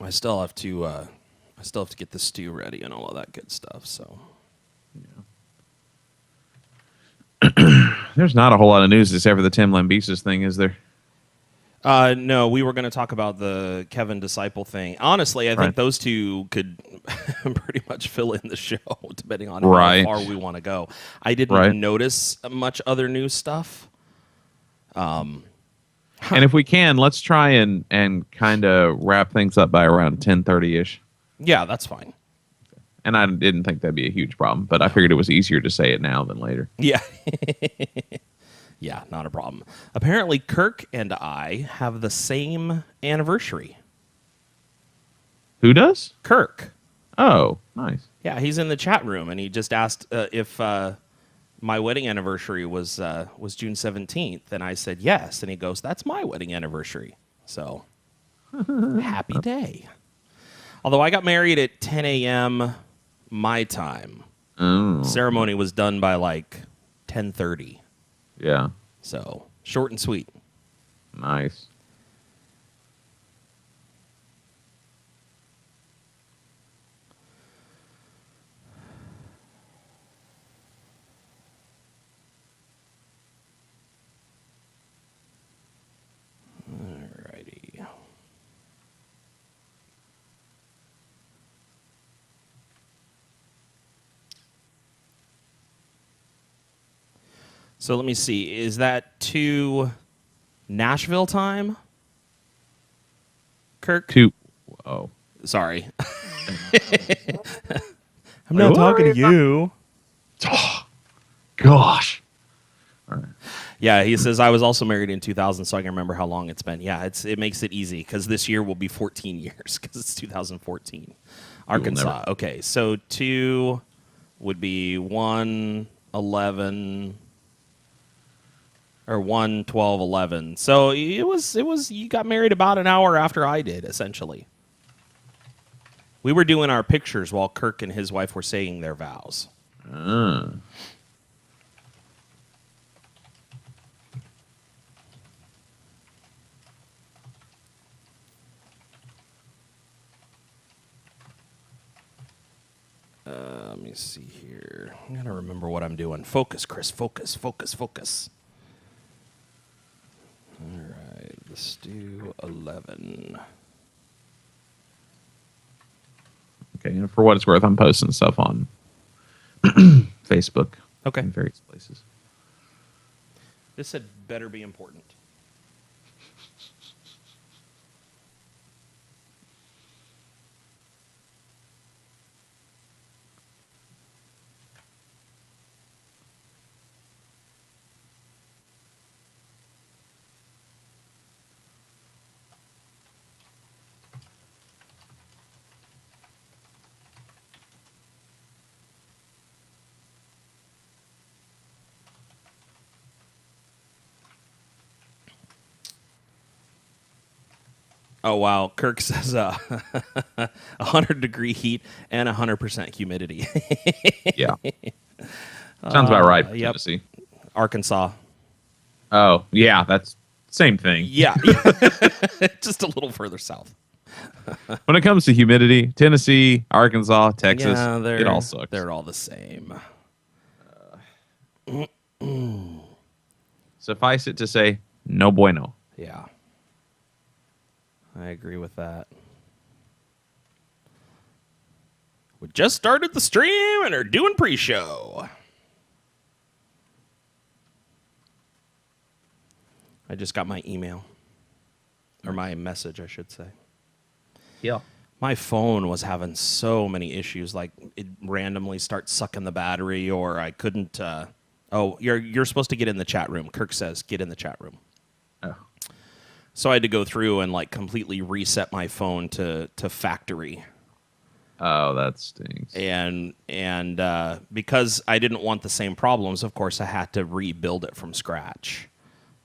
I still have to get the stew ready and all of that good stuff. So, There's not a whole lot of news except for the Tim Lambesis thing, is there? no, we were going to talk about the Kevin Disciple thing. Honestly, I think those two could pretty much fill in the show, depending on how far we want to go. I didn't notice much other new stuff. And if we can, let's try and kind of wrap things up by around 10:30ish. Yeah, that's fine. And I didn't think that'd be a huge problem, but I figured it was easier to say it now than later. Yeah. Yeah, not a problem. Apparently, Kirk and I have the same anniversary. Who does? Kirk. Oh, nice. Yeah, he's in the chat room, and he just asked if my wedding anniversary was June 17th, and I said yes, and he goes, "That's my wedding anniversary." So, happy day. Although I got married at 10 a.m. my time. Oh. Ceremony was done by like 10:30. Yeah. So, short and sweet. Nice. Alrighty. So let me see. Is that 2 Nashville time? Kirk? 2. Oh. Sorry. I'm not talking to you. Oh, gosh. All right. Yeah, he says I was also married in 2000, so I can remember how long it's been. Yeah, it makes it easy because this year will be 14 years because it's 2014. Arkansas. Okay, so 2 would be 1/11 or 1/12/11. So it was you got married about an hour after I did, essentially. We were doing our pictures while Kirk and his wife were saying their vows. Let me see here. I'm going to remember what I'm doing. Focus, Chris. Focus, focus, focus. All right. Let's do 11. Okay, and for what it's worth, I'm posting stuff on Facebook. Okay. In various places. This had better be important. Oh, wow. Kirk says 100-degree heat and 100% humidity. Yeah. Sounds about right for yep. Tennessee. Arkansas. Oh, yeah, that's same thing. Yeah. Just a little further south. When it comes to humidity, Tennessee, Arkansas, Texas, it all sucks. They're all the same. Suffice it to say, no bueno. Yeah. I agree with that. We just started the stream and are doing pre-show. I just got my email. Or my message, I should say. Yeah. My phone was having so many issues. Like, it randomly starts sucking the battery, or I couldn't... oh, you're supposed to get in the chat room. Kirk says, get in the chat room. Oh. So I had to go through and like completely reset my phone to factory. Oh, that stinks. And because I didn't want the same problems, of course, I had to rebuild it from scratch.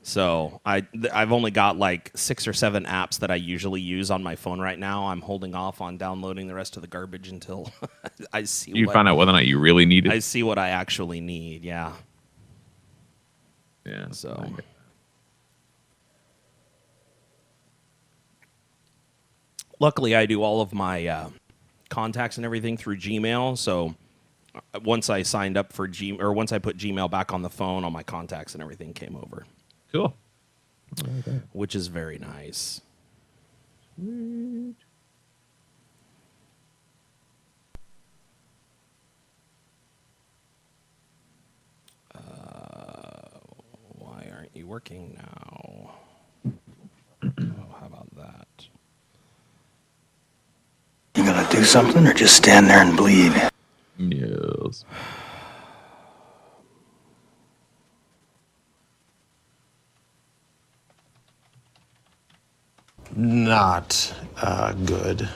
So I've only got like 6 or 7 apps that I usually use on my phone right now. I'm holding off on downloading the rest of the garbage until I see. You find out whether or not you really need it. I see what I actually need. Yeah. Yeah. So. Luckily, I do all of my contacts and everything through Gmail. So once I signed up for once I put Gmail back on the phone, all my contacts and everything came over, Cool. which is very nice. Sweet. Why aren't you working now? Oh, how about that? You gonna do something or just stand there and bleed? Yes. Not good.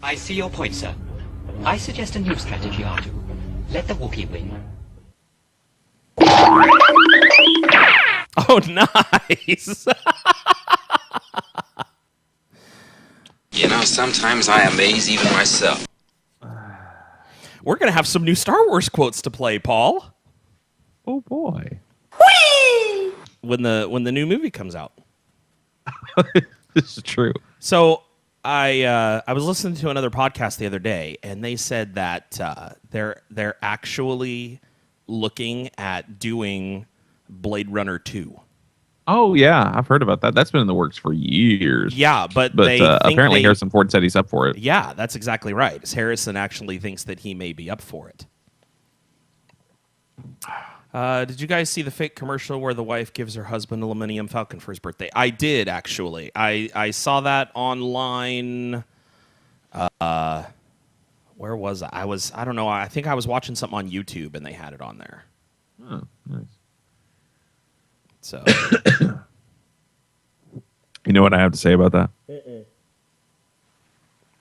I see your point, sir. I suggest a new strategy, Artu. Let the Wookiee win. Oh, nice. You know, sometimes I amaze even myself. We're going to have some new Star Wars quotes to play, Paul. Oh boy. When the new movie comes out. This is true. So I was listening to another podcast the other day, and they said that they're actually looking at doing Blade Runner 2. Oh yeah, I've heard about that. That's been in the works for years. Yeah, but apparently Harrison Ford said he's up for it. Yeah, that's exactly right. Harrison actually thinks that he may be up for it. Did you guys see the fake commercial where the wife gives her husband a Millennium Falcon for his birthday? I did, actually. I saw that online. Where was I? I don't know. I think I was watching something on YouTube, and they had it on there. Oh, nice. So, You know what I have to say about that?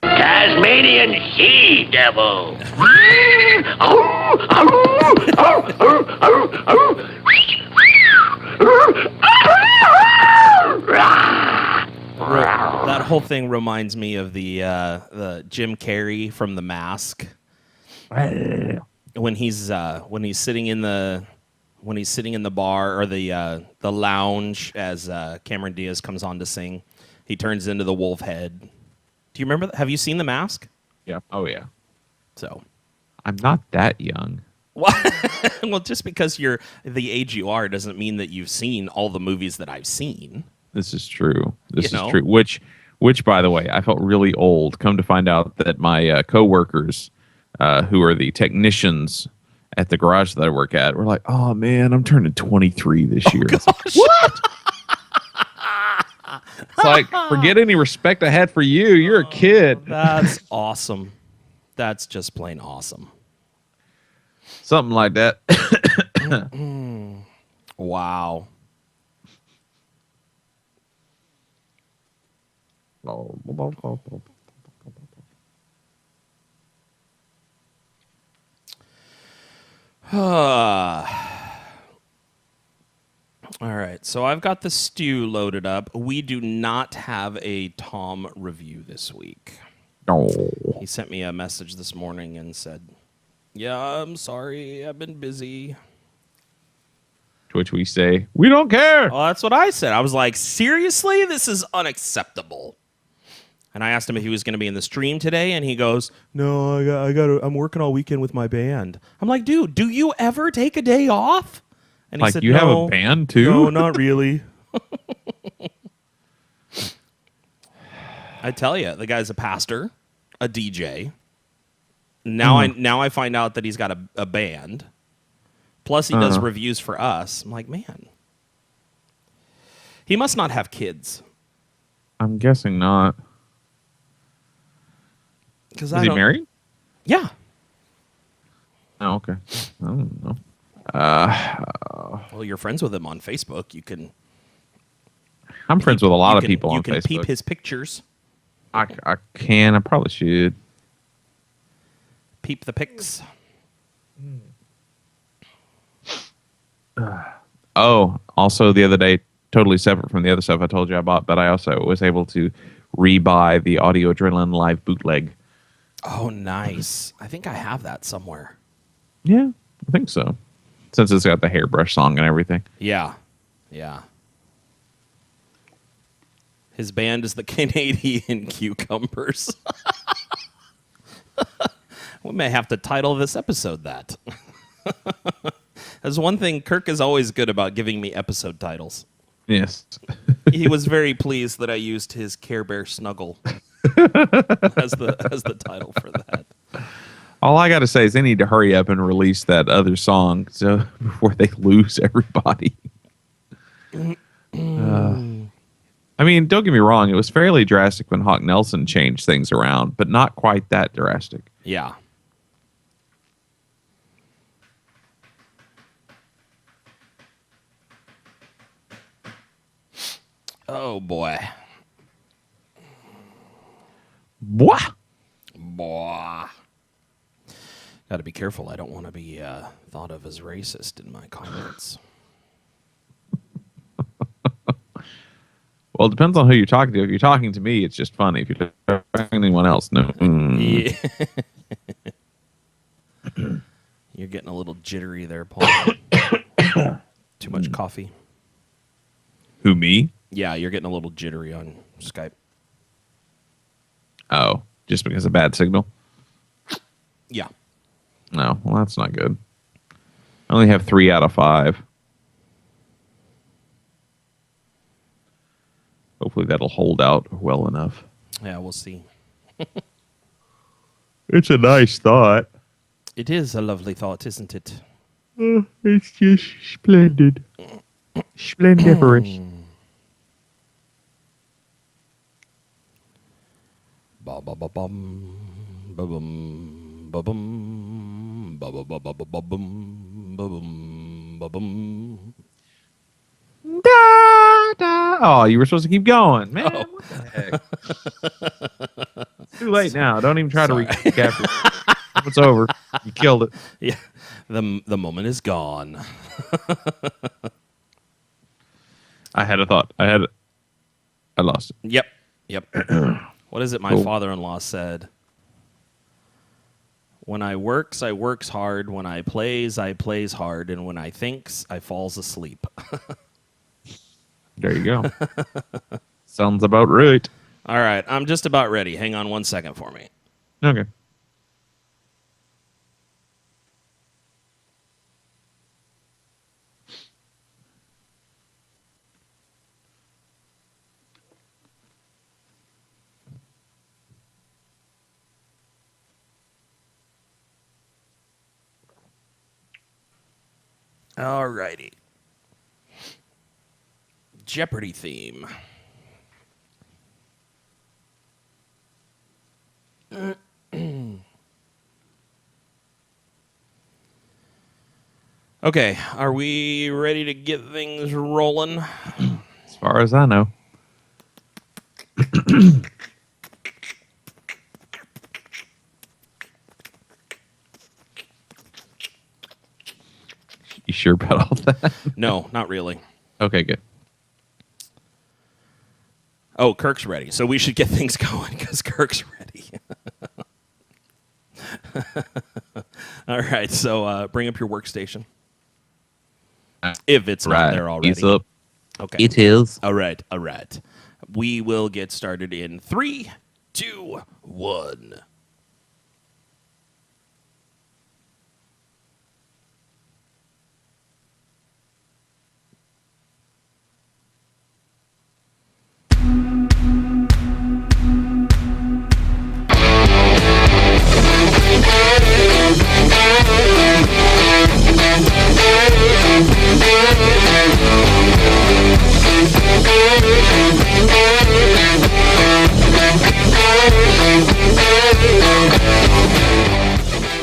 Tasmanian Sea Devil. that whole thing reminds me of the Jim Carrey from The Mask. When he's sitting in the bar or the lounge as Cameron Diaz comes on to sing, he turns into the wolf head. Do you remember that? Have you seen The Mask? Yeah. Oh yeah. So, I'm not that young. well, just because you're the age you are doesn't mean that you've seen all the movies that I've seen. This is true. This You is know? true. Which, by the way, I felt really old. Come to find out that my coworkers, who are the technicians at the garage that I work at, were like, "Oh man, I'm turning 23 this year." It's like, what? It's like, forget any respect I had for you. You're a kid. That's awesome. That's just plain awesome. Something like that. Wow. All right, so I've got the stew loaded up. We do not have a Tom review this week. No. He sent me a message this morning and said, "Yeah, I'm sorry, I've been busy." To which we say, we don't care. Well, that's what I said. I was like, seriously? This is unacceptable. And I asked him if he was going to be in the stream today, and he goes, "No, I'm working all weekend with my band." I'm like, dude, do you ever take a day off? And he Like, said, you "No, have a band too? No, not really." I tell you, the guy's a pastor, a DJ. Now I find out that he's got a band. Plus, he does reviews for us. I'm like, man, he must not have kids. I'm guessing not. Is Is he married? Yeah. Oh, okay. I don't know. Well, you're friends with him on Facebook. You can. I'm friends with a lot of can- people You on can Facebook. peep his pictures. I can. I probably should. Peep the pics. Oh, also the other day, totally separate from the other stuff I told you I bought, but I also was able to rebuy the Audio Adrenaline Live bootleg. Oh, nice. I think I have that somewhere. Yeah, I think so. Since it's got the hairbrush song and everything. Yeah. Yeah. His band is the Canadian Cucumbers. We may have to title this episode that. That's one thing. Kirk is always good about giving me episode titles. Yes. He was very pleased that I used his Care Bear Snuggle as the title for that. All I got to say is they need to hurry up and release that other song so before they lose everybody. I mean, don't get me wrong. It was fairly drastic when Hawk Nelson changed things around, but not quite that drastic. Yeah. Oh, boy. What? Boy. Got to be careful. I don't want to be thought of as racist in my comments. Well, it depends on who you're talking to. If you're talking to me, it's just funny. If you're talking to anyone else, no. Yeah. You're getting a little jittery there, Paul. Too much coffee. Who, me? Yeah, you're getting a little jittery on Skype. Oh, just because of bad signal? Yeah. No, well, that's not good. I only have 3 out of 5. Hopefully that'll hold out well enough. Yeah, we'll see. It's a nice thought. It is a lovely thought, isn't it? It's just splendid. Splendiferous. Ba ba ba bum ba bum ba bum ba ba ba ba ba ba bum ba bum ba bum. Da, da. Oh, you were supposed to keep going. Man, what the heck? It's too late now. Don't even try to recap it. It's over. You killed it. Yeah, the moment is gone. I had a thought. I lost it. Yep. What is it my father-in-law said? When I works hard. When I plays hard. And when I thinks, I falls asleep. There you go. Sounds about right. All right, I'm just about ready. Hang on 1 second for me. Okay. All righty. Jeopardy theme. Okay, are we ready to get things rolling? As far as I know. You sure about all that? No, not really. Okay, good. Oh, Kirk's ready, so we should get things going because Kirk's ready. All right, so bring up your workstation. If it's not there already. It's up. Okay. It is. All right. We will get started in 3, 2, 1.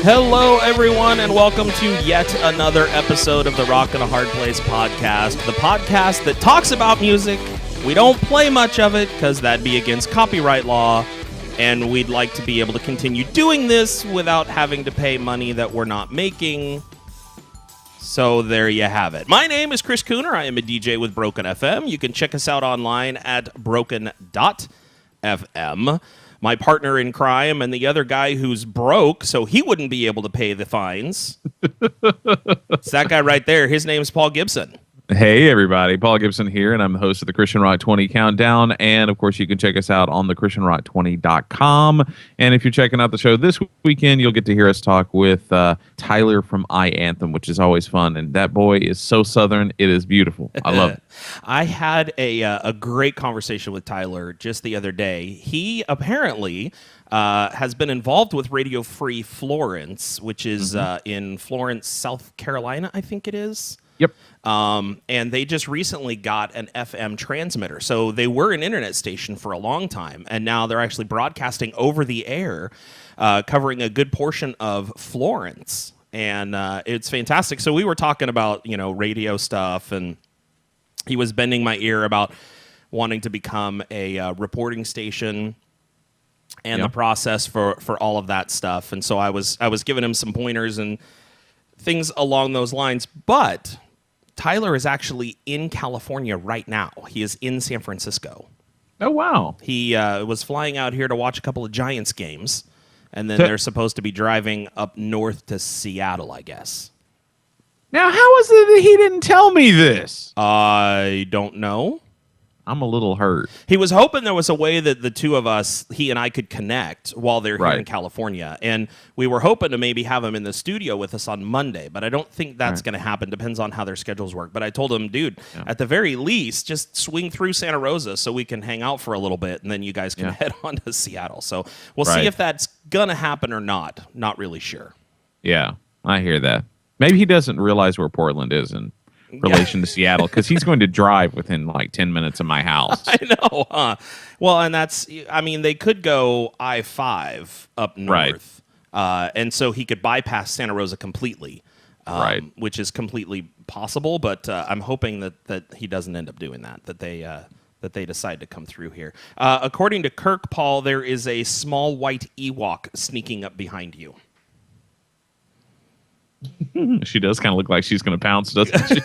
Hello, everyone, and welcome to yet another episode of the Rock and a Hard Place podcast, the podcast that talks about music. We don't play much of it because that'd be against copyright law, and we'd like to be able to continue doing this without having to pay money that we're not making. So there you have it. My name is Chris Cooner. I am a DJ with Broken FM. You can check us out online at broken.fm. FM. My partner in crime and the other guy who's broke, so he wouldn't be able to pay the fines. It's that guy right there. His name's Paul Gibson. Hey, everybody. Paul Gibson here, and I'm the host of the Christian Rock 20 Countdown. And, of course, you can check us out on the ChristianRock20.com. And if you're checking out the show this weekend, you'll get to hear us talk with Tyler from I Anthem, which is always fun. And that boy is so Southern. It is beautiful. I love it. I had a great conversation with Tyler just the other day. He apparently has been involved with Radio Free Florence, which is in Florence, South Carolina, I think it is. Yep. And they just recently got an FM transmitter. So they were an internet station for a long time, and now they're actually broadcasting over the air, covering a good portion of Florence. And it's fantastic. So we were talking about, radio stuff, and he was bending my ear about wanting to become a reporting station and the process for all of that stuff. And so I was giving him some pointers and things along those lines. But Tyler is actually in California right now. He is in San Francisco. Oh, wow. He was flying out here to watch a couple of Giants games, and then they're supposed to be driving up north to Seattle, I guess. Now, how is it that he didn't tell me this? I don't know. I'm a little hurt. He was hoping there was a way that the two of us, he and I, could connect while they're here in Right. California. And we were hoping to maybe have him in the studio with us on Monday, but I don't think that's going to happen. Depends on how their schedules work. But I told him, dude, at the very least, just swing through Santa Rosa so we can hang out for a little bit, and then you guys can head on to Seattle. So we'll see if that's going to happen or not. Not really sure. Yeah, I hear that. Maybe he doesn't realize where Portland is in relation to Seattle, because he's going to drive within like 10 minutes of my house. I know, huh? Well, and they could go I-5 up north, and so he could bypass Santa Rosa completely, which is completely possible, but I'm hoping that he doesn't end up doing that they decide to come through here. According to Kirk, Paul, there is a small white Ewok sneaking up behind you. She does kind of look like she's going to pounce, doesn't she?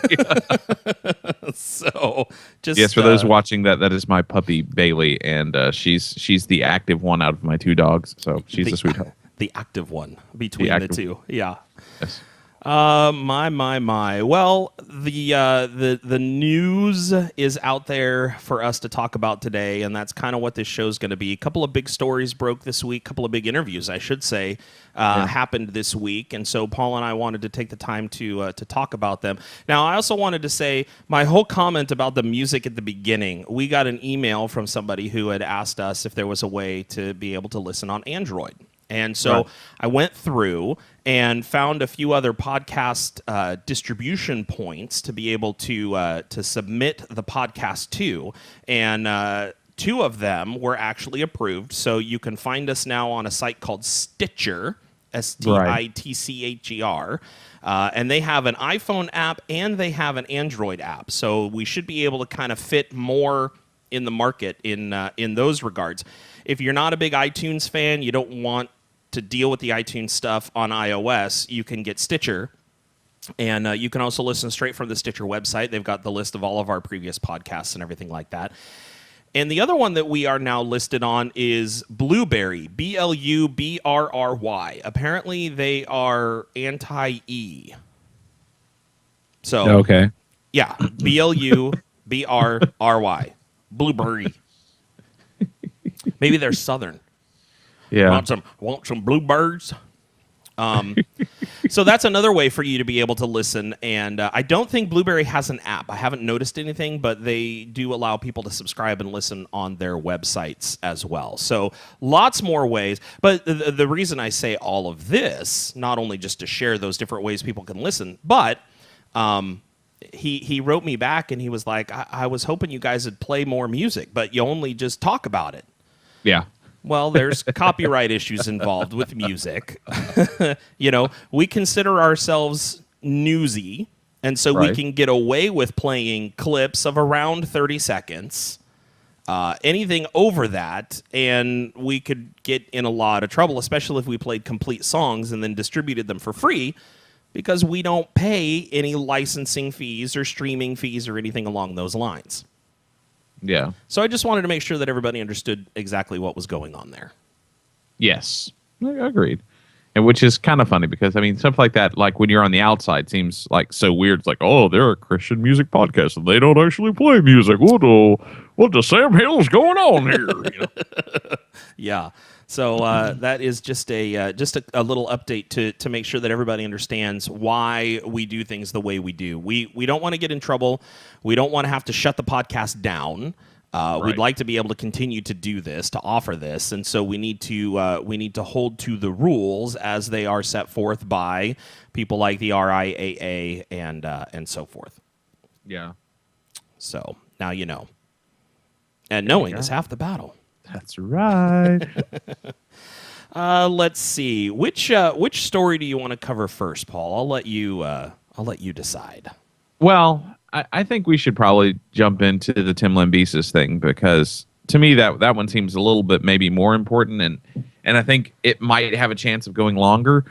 So, just yes, for those watching, that is my puppy Bailey, and she's the active one out of my two dogs. So she's a sweetheart. The active one between the two. Yeah. Yes. My. Well, the news is out there for us to talk about today, and that's kind of what this show's going to be. A couple of big stories broke this week. A couple of big interviews, I should say, happened this week, and so Paul and I wanted to take the time to talk about them. Now, I also wanted to say my whole comment about the music at the beginning. We got an email from somebody who had asked us if there was a way to be able to listen on Android. And so I went through and found a few other podcast distribution points to be able to submit the podcast to, and two of them were actually approved. So you can find us now on a site called Stitcher, Stitcher, and they have an iPhone app and they have an Android app. So we should be able to kind of fit more in the market in those regards. If you're not a big iTunes fan, you don't want to deal with the iTunes stuff on iOS, you can get Stitcher. And you can also listen straight from the Stitcher website. They've got the list of all of our previous podcasts and everything like that. And the other one that we are now listed on is Blueberry, Blubrry. Apparently, they are anti-E. So, okay. Yeah, Blubrry. Blueberry. Maybe they're Southern. Yeah. Want some bluebirds? So that's another way for you to be able to listen. And I don't think Blueberry has an app. I haven't noticed anything, but they do allow people to subscribe and listen on their websites as well. So lots more ways. But the reason I say all of this, not only just to share those different ways people can listen, but he wrote me back and he was like, I was hoping you guys would play more music, but you only just talk about it. Yeah. Well, there's copyright issues involved with music. We consider ourselves newsy, and so we can get away with playing clips of around 30 seconds. Anything over that, and we could get in a lot of trouble, especially if we played complete songs and then distributed them for free, because we don't pay any licensing fees or streaming fees or anything along those lines. Yeah. So I just wanted to make sure that everybody understood exactly what was going on there. Yes. Agreed. And which is kind of funny because, I mean, stuff like that, like when you're on the outside, seems like so weird. It's like, oh, they're a Christian music podcast and they don't actually play music. What the Sam Hill's going on here? You know? Yeah. So that is just a little update to make sure that everybody understands why we do things the way we do. We don't want to get in trouble. We don't want to have to shut the podcast down. We'd like to be able to continue to do this, to offer this, and so we need to hold to the rules as they are set forth by people like the RIAA and so forth. Yeah. So now you know, and knowing is half the battle. That's right. Let's see which story do you want to cover first, Paul? I'll let you decide. Well, I think we should probably jump into the Tim Lambesis thing because to me that one seems a little bit maybe more important and I think it might have a chance of going longer.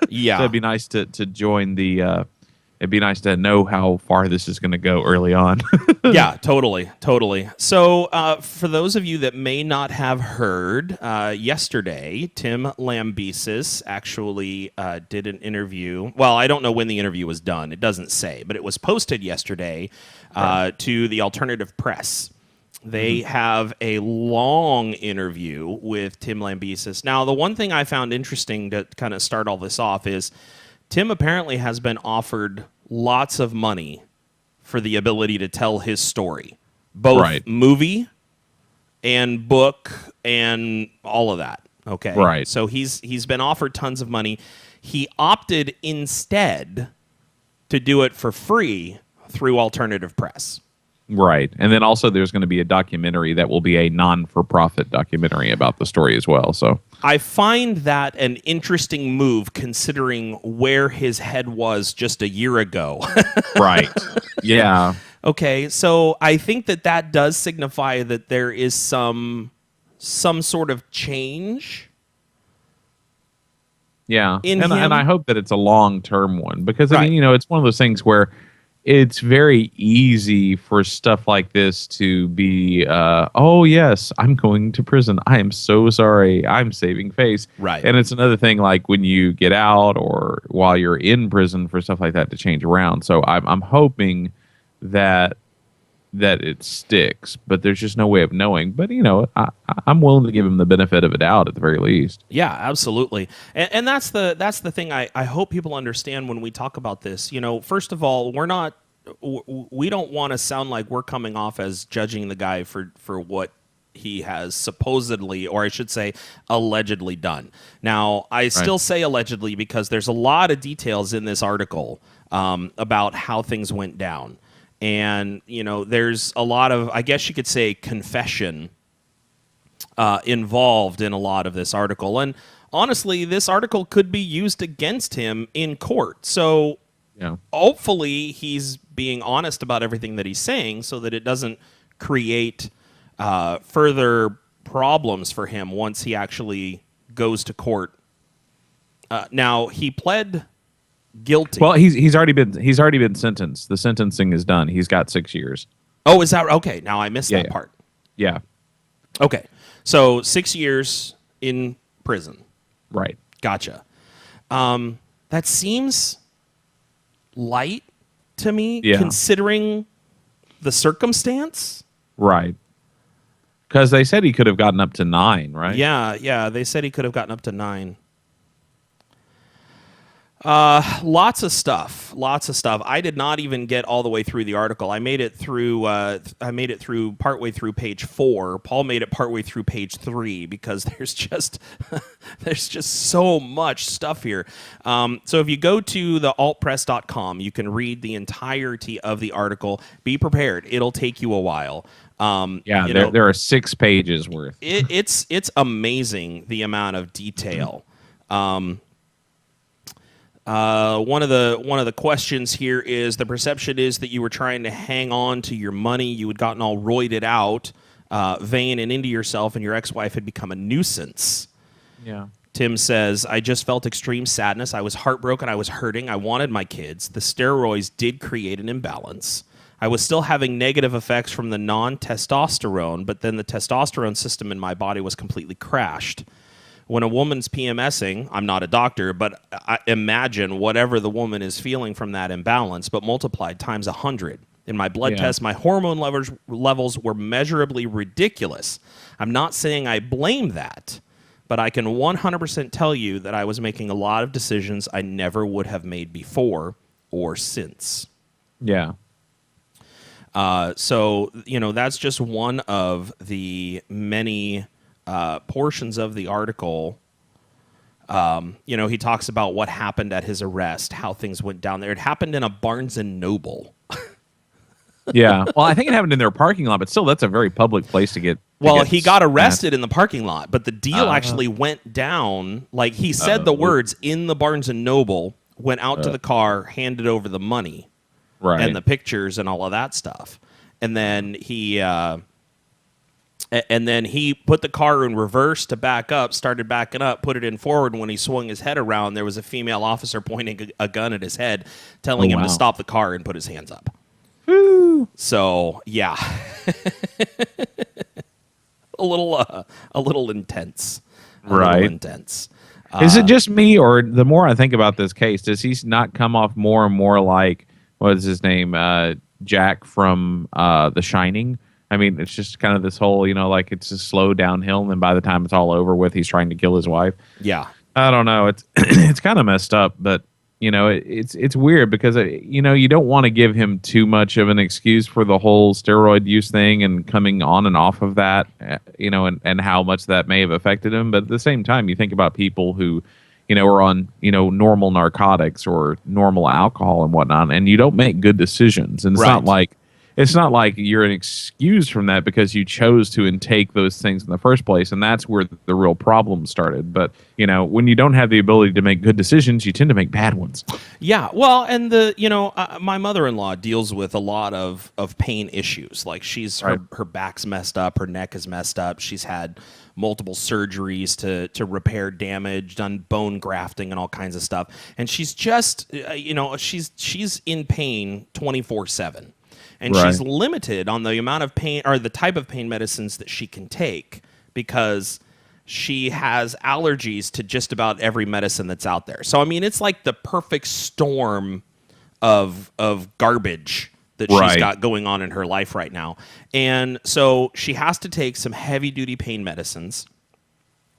Yeah. So it'd be nice to join the it'd be nice to know how far this is going to go early on. Yeah, totally. So for those of you that may not have heard, yesterday, Tim Lambesis actually did an interview. Well, I don't know when the interview was done. It doesn't say, but it was posted yesterday to the alternative press. They have a long interview with Tim Lambesis. Now, the one thing I found interesting to kind of start all this off is Tim apparently has been offered lots of money for the ability to tell his story, both movie and book and all of that. Okay. Right. So he's been offered tons of money. He opted instead to do it for free through alternative press. Right. And then also there's going to be a documentary that will be a non-for-profit documentary about the story as well. So I find that an interesting move considering where his head was just a year ago. Right. Yeah. Okay, so I think that does signify that there is some sort of change. Yeah. In and him. I hope that it's a long-term one because, I Right. mean, it's one of those things where it's very easy for stuff like this to be, oh, yes, I'm going to prison. I am so sorry. I'm saving face. Right. And it's another thing like when you get out or while you're in prison for stuff like that to change around. So I'm hoping that it sticks, but there's just no way of knowing. But, I'm willing to give him the benefit of a doubt at the very least. Yeah, absolutely. And that's the thing I hope people understand when we talk about this. First of all, we don't want to sound like we're coming off as judging the guy for what he has supposedly, or I should say allegedly done. Now, I still say allegedly because there's a lot of details in this article about how things went down. And, there's a lot of, I guess you could say, confession involved in a lot of this article. And honestly, this article could be used against him in court. So hopefully he's being honest about everything that he's saying so that it doesn't create further problems for him once he actually goes to court. Now, he pled guilty. Well, he's already been sentenced. The sentencing is done. He's got 6 years. Oh, is that okay? Now I missed that part. Yeah. Okay, so 6 years in prison. Right. Gotcha. That seems light to me, considering the circumstance. Right. Because they said he could have gotten up to 9, right? Yeah. They said he could have gotten up to 9. Lots of stuff. I did not even get all the way through the article. I made it through partway through page 4. Paul made it partway through page 3 because there's just so much stuff here. So if you go to the altpress.com, you can read the entirety of the article. Be prepared. It'll take you a while. There are 6 pages worth. It's amazing the amount of detail. One of the questions here is the perception is that you were trying to hang on to your money. You had gotten all roided out, vain and into yourself, and your ex-wife had become a nuisance. Yeah. Tim says, I just felt extreme sadness. I was heartbroken. I was hurting. I wanted my kids. The steroids did create an imbalance. I was still having negative effects from the non-testosterone, but then the testosterone system in my body was completely crashed. When a woman's PMSing, I'm not a doctor, but I imagine whatever the woman is feeling from that imbalance, but multiplied times 100. In my blood test, my hormone levels were measurably ridiculous. I'm not saying I blame that, but I can 100% tell you that I was making a lot of decisions I never would have made before or since. Yeah. So, that's just one of the many portions of the article. He talks about what happened at his arrest, how things went down there. It happened in a Barnes & Noble. Yeah. Well, I think it happened in their parking lot, but still, that's a very public place to get. He got arrested in the parking lot, but the deal actually went down. Like, he said the words in the Barnes & Noble, went out to the car, handed over the money. Right. And the pictures and all of that stuff. And then he put the car in reverse to back up, started backing up, put it in forward. And when he swung his head around, there was a female officer pointing a gun at his head, telling him to stop the car and put his hands up. Woo. So, yeah. a little intense. Right. Little intense. Is it just me, or the more I think about this case, does he not come off more and more like, what is his name, Jack from The Shining? I mean, it's just kind of this whole, like it's a slow downhill, and then by the time it's all over with, he's trying to kill his wife. Yeah. I don't know. It's it's kind of messed up, but it's weird because you don't want to give him too much of an excuse for the whole steroid use thing and coming on and off of that, and how much that may have affected him. But at the same time, you think about people who, are on, normal narcotics or normal alcohol and whatnot, and you don't make good decisions. And it's not like you're an excuse from that because you chose to intake those things in the first place, and that's where the real problem started. But when you don't have the ability to make good decisions, you tend to make bad ones. Yeah, well, and my mother-in-law deals with a lot of pain issues. Like her back's messed up, her neck is messed up. She's had multiple surgeries to repair damage, done bone grafting and all kinds of stuff. And she's just she's in pain 24/7. And she's limited on the amount of pain or the type of pain medicines that she can take because she has allergies to just about every medicine that's out there. So, I mean, it's like the perfect storm of garbage that she's got going on in her life right now. And so she has to take some heavy-duty pain medicines,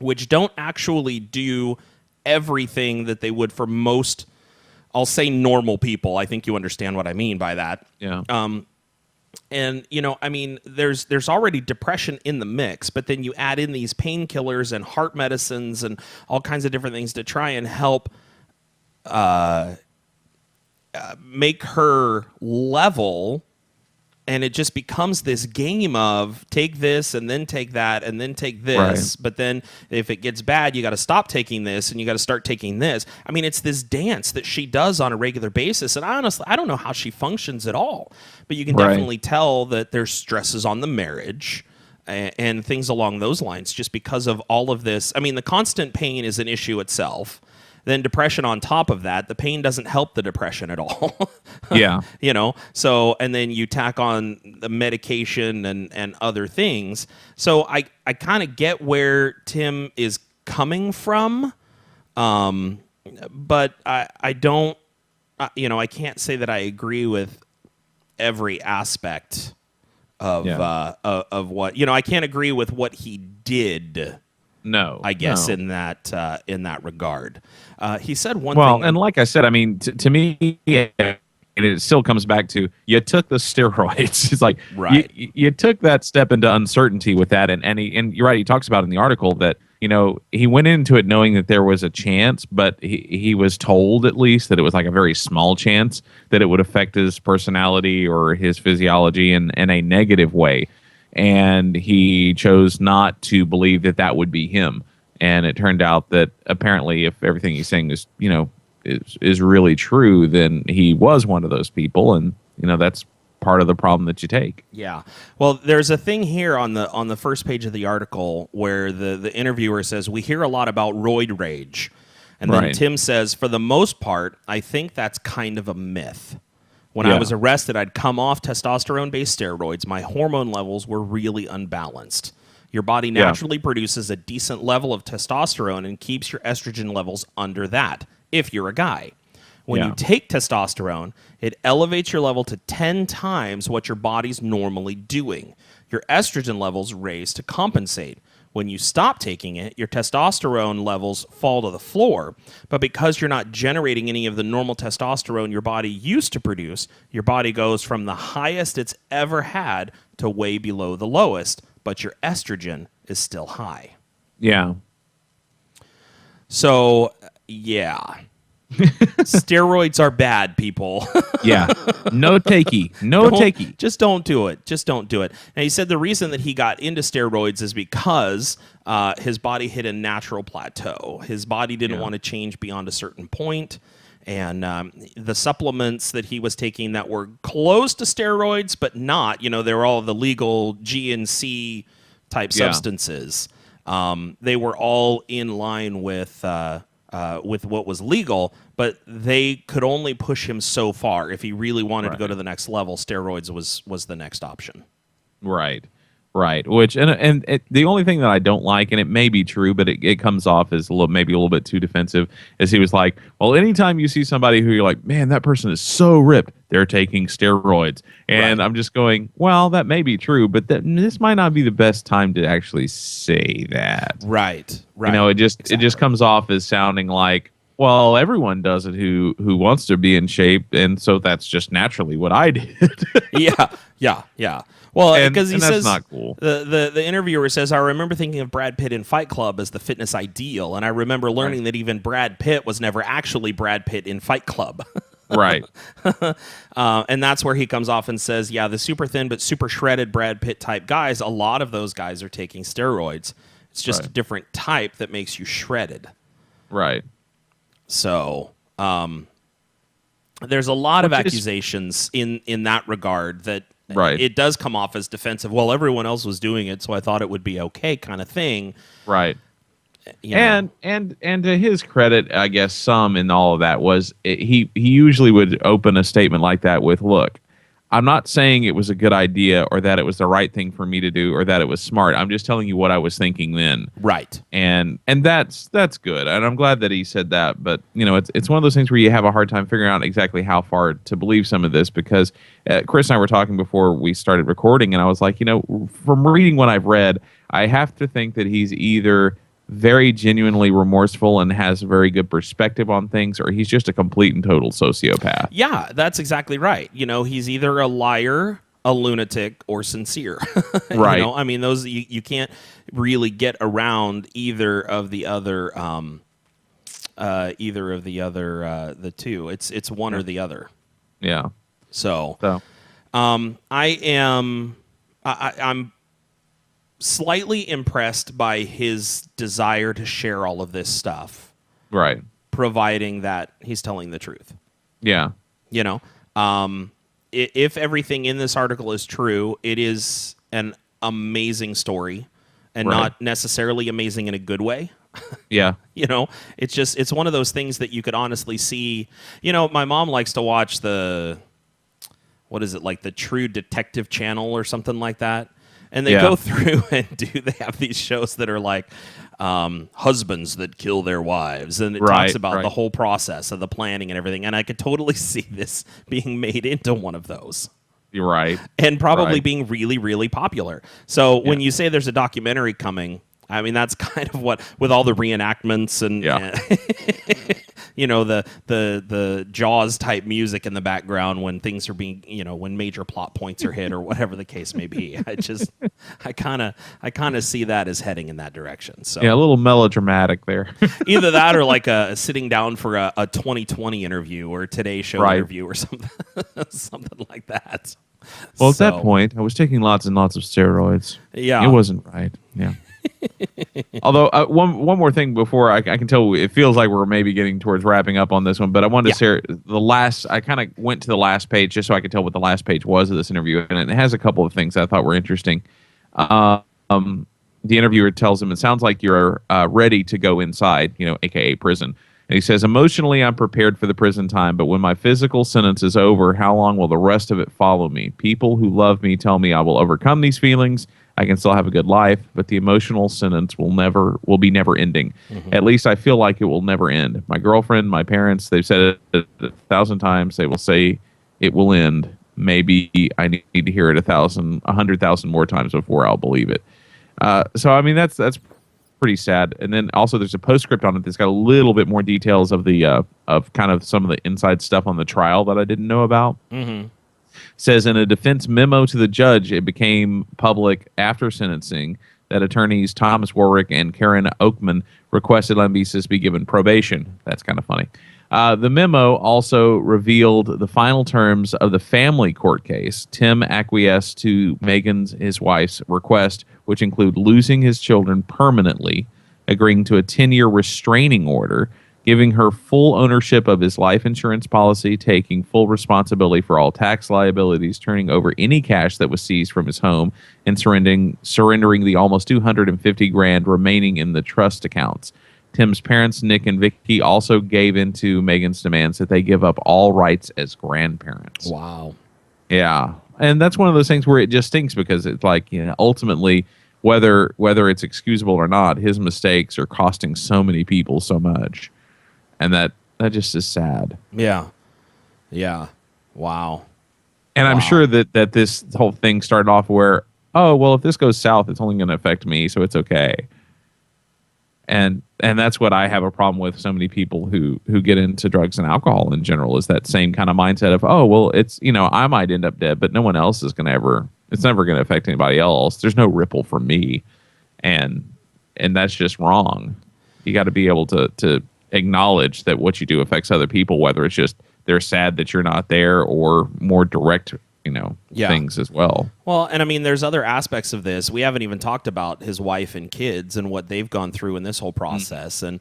which don't actually do everything that they would for most, I'll say, normal people. I think you understand what I mean by that. Yeah. And, I mean, there's already depression in the mix, but then you add in these painkillers and heart medicines and all kinds of different things to try and help make her level. And it just becomes this game of take this and then take that and then take this. Right. But then if it gets bad, you got to stop taking this and you got to start taking this. I mean, it's this dance that she does on a regular basis. And honestly, I don't know how she functions at all. But you can definitely tell that there's stresses on the marriage and things along those lines just because of all of this. I mean, the constant pain is an issue itself. Then depression on top of that, the pain doesn't help the depression at all. Yeah. So, and then you tack on the medication and other things. So I kind of get where Tim is coming from. But I don't, I can't say that I agree with every aspect of what, I can't agree with what he did. No, I guess in that regard, he said one thing. Well, and like I said, I mean, to me, it still comes back to you took the steroids. It's like you took that step into uncertainty with that, and you're right. He talks about in the article that he went into it knowing that there was a chance, but he was told at least that it was like a very small chance that it would affect his personality or his physiology in a negative way. And he chose not to believe that would be him. And it turned out that apparently if everything he's saying is, is really true, then he was one of those people. And, that's part of the problem that you take. Yeah. Well, there's a thing here on the first page of the article where the interviewer says, we hear a lot about roid rage. And then Tim says, for the most part, I think that's kind of a myth. When I was arrested, I'd come off testosterone-based steroids. My hormone levels were really unbalanced. Your body naturally produces a decent level of testosterone and keeps your estrogen levels under that, if you're a guy. When you take testosterone, it elevates your level to 10 times what your body's normally doing. Your estrogen levels raise to compensate. When you stop taking it, your testosterone levels fall to the floor. But because you're not generating any of the normal testosterone your body used to produce, your body goes from the highest it's ever had to way below the lowest, but your estrogen is still high. Yeah. So, yeah. Steroids are bad, people. Yeah. No takey. No takey. Just don't do it. Just don't do it. And he said the reason that he got into steroids is because his body hit a natural plateau. His body didn't want to change beyond a certain point. And the supplements that he was taking that were close to steroids, but not, they were all the legal GNC type substances. They were all in line with what was legal, but they could only push him so far. If he really wanted to go to the next level, steroids was the next option. Right. Which and the only thing that I don't like, and it may be true, but it comes off as maybe a little bit too defensive, is he was like, well, anytime you see somebody who you're like, man, that person is so ripped, they're taking steroids. And I'm just going, well, that may be true, but this might not be the best time to actually say that. Right. It just comes off as sounding like, well, everyone does it who wants to be in shape, and so that's just naturally what I did. Yeah. Well, because he says, that's not cool. The interviewer says, I remember thinking of Brad Pitt in Fight Club as the fitness ideal, and I remember learning that even Brad Pitt was never actually Brad Pitt in Fight Club. Right. And that's where he comes off and says, yeah, the super thin but super shredded Brad Pitt type guys, a lot of those guys are taking steroids. It's just a different type that makes you shredded. Right. So there's a lot of accusations in that regard that it does come off as defensive. Well, everyone else was doing it, so I thought it would be okay kind of thing. Right. And to his credit, I guess some in all of that was he usually would open a statement like that with, look, I'm not saying it was a good idea or that it was the right thing for me to do or that it was smart. I'm just telling you what I was thinking then. Right. And that's good. And I'm glad that he said that. But, it's one of those things where you have a hard time figuring out exactly how far to believe some of this, because Chris and I were talking before we started recording, and I was like, from reading what I've read, I have to think that he's either very genuinely remorseful and has a very good perspective on things, or he's just a complete and total sociopath. Yeah, that's exactly right. He's either a liar, a lunatic, or sincere. Right. I mean, those you can't really get around either of the other the two. It's one or the other. Yeah. So. I'm slightly impressed by his desire to share all of this stuff. Right. Providing that he's telling the truth. Yeah. If everything in this article is true, it is an amazing story, and not necessarily amazing in a good way. Yeah. It's one of those things that you could honestly see. My mom likes to watch the True Detective channel or something like that. And they go through and they have these shows that are like husbands that kill their wives. And it talks about the whole process of the planning and everything. And I could totally see this being made into one of those. You're right. And probably being really, really popular. So when you say there's a documentary coming, I mean, that's kind of what, with all the reenactments and the Jaws type music in the background when things are being, when major plot points are hit or whatever the case may be. I kind of see that as heading in that direction. So yeah, a little melodramatic there. Either that or like a sitting down for a 2020 interview or a Today Show interview or something, something like that. Well, at that point, I was taking lots and lots of steroids. Yeah, it wasn't right. Yeah. Although one more thing before I can tell, it feels like we're maybe getting towards wrapping up on this one, but I wanted to share the last. I kind of went to the last page just so I could tell what the last page was of this interview, and it has a couple of things I thought were interesting. The interviewer tells him, "It sounds like you're ready to go inside, aka prison." And he says, emotionally, I'm prepared for the prison time, but when my physical sentence is over, how long will the rest of it follow me? People who love me tell me I will overcome these feelings. I can still have a good life, but the emotional sentence will be never ending. At least I feel like it will never end. My girlfriend, my parents, they've said it 1,000 times. They will say it will end. Maybe I need to hear it 100,000 more times before I'll believe it. So I mean, that's pretty sad. And then also there's a postscript on it that's got a little bit more details of the of kind of some of the inside stuff on the trial that I didn't know about. Says in a defense memo to the judge, it became public after sentencing that attorneys Thomas Warwick and Karen Oakman requested Lambesis be given probation. That's kind of funny. The memo also revealed the final terms of the family court case. Tim acquiesced to his wife's request, which include losing his children permanently, agreeing to a 10-year restraining order, giving her full ownership of his life insurance policy, taking full responsibility for all tax liabilities, turning over any cash that was seized from his home, and surrendering the almost $250,000 remaining in the trust accounts. Tim's parents, Nick and Vicky, also gave in to Megan's demands that they give up all rights as grandparents. Wow. Yeah. And that's one of those things where it just stinks because it's like, ultimately, whether it's excusable or not, his mistakes are costing so many people so much. And that just is sad. Yeah. Yeah. Wow. And I'm sure that this whole thing started off where, oh, well, if this goes south, it's only going to affect me, so it's okay. And that's what I have a problem with so many people who get into drugs and alcohol in general, is that same kind of mindset of, oh, well, it's, I might end up dead, but no one else is going to it's never going to affect anybody else. There's no ripple for me. And that's just wrong. You got to be able to acknowledge that what you do affects other people, whether it's just they're sad that you're not there or more direct things as well. Well, and I mean, there's other aspects of this. We haven't even talked about his wife and kids and what they've gone through in this whole process. And,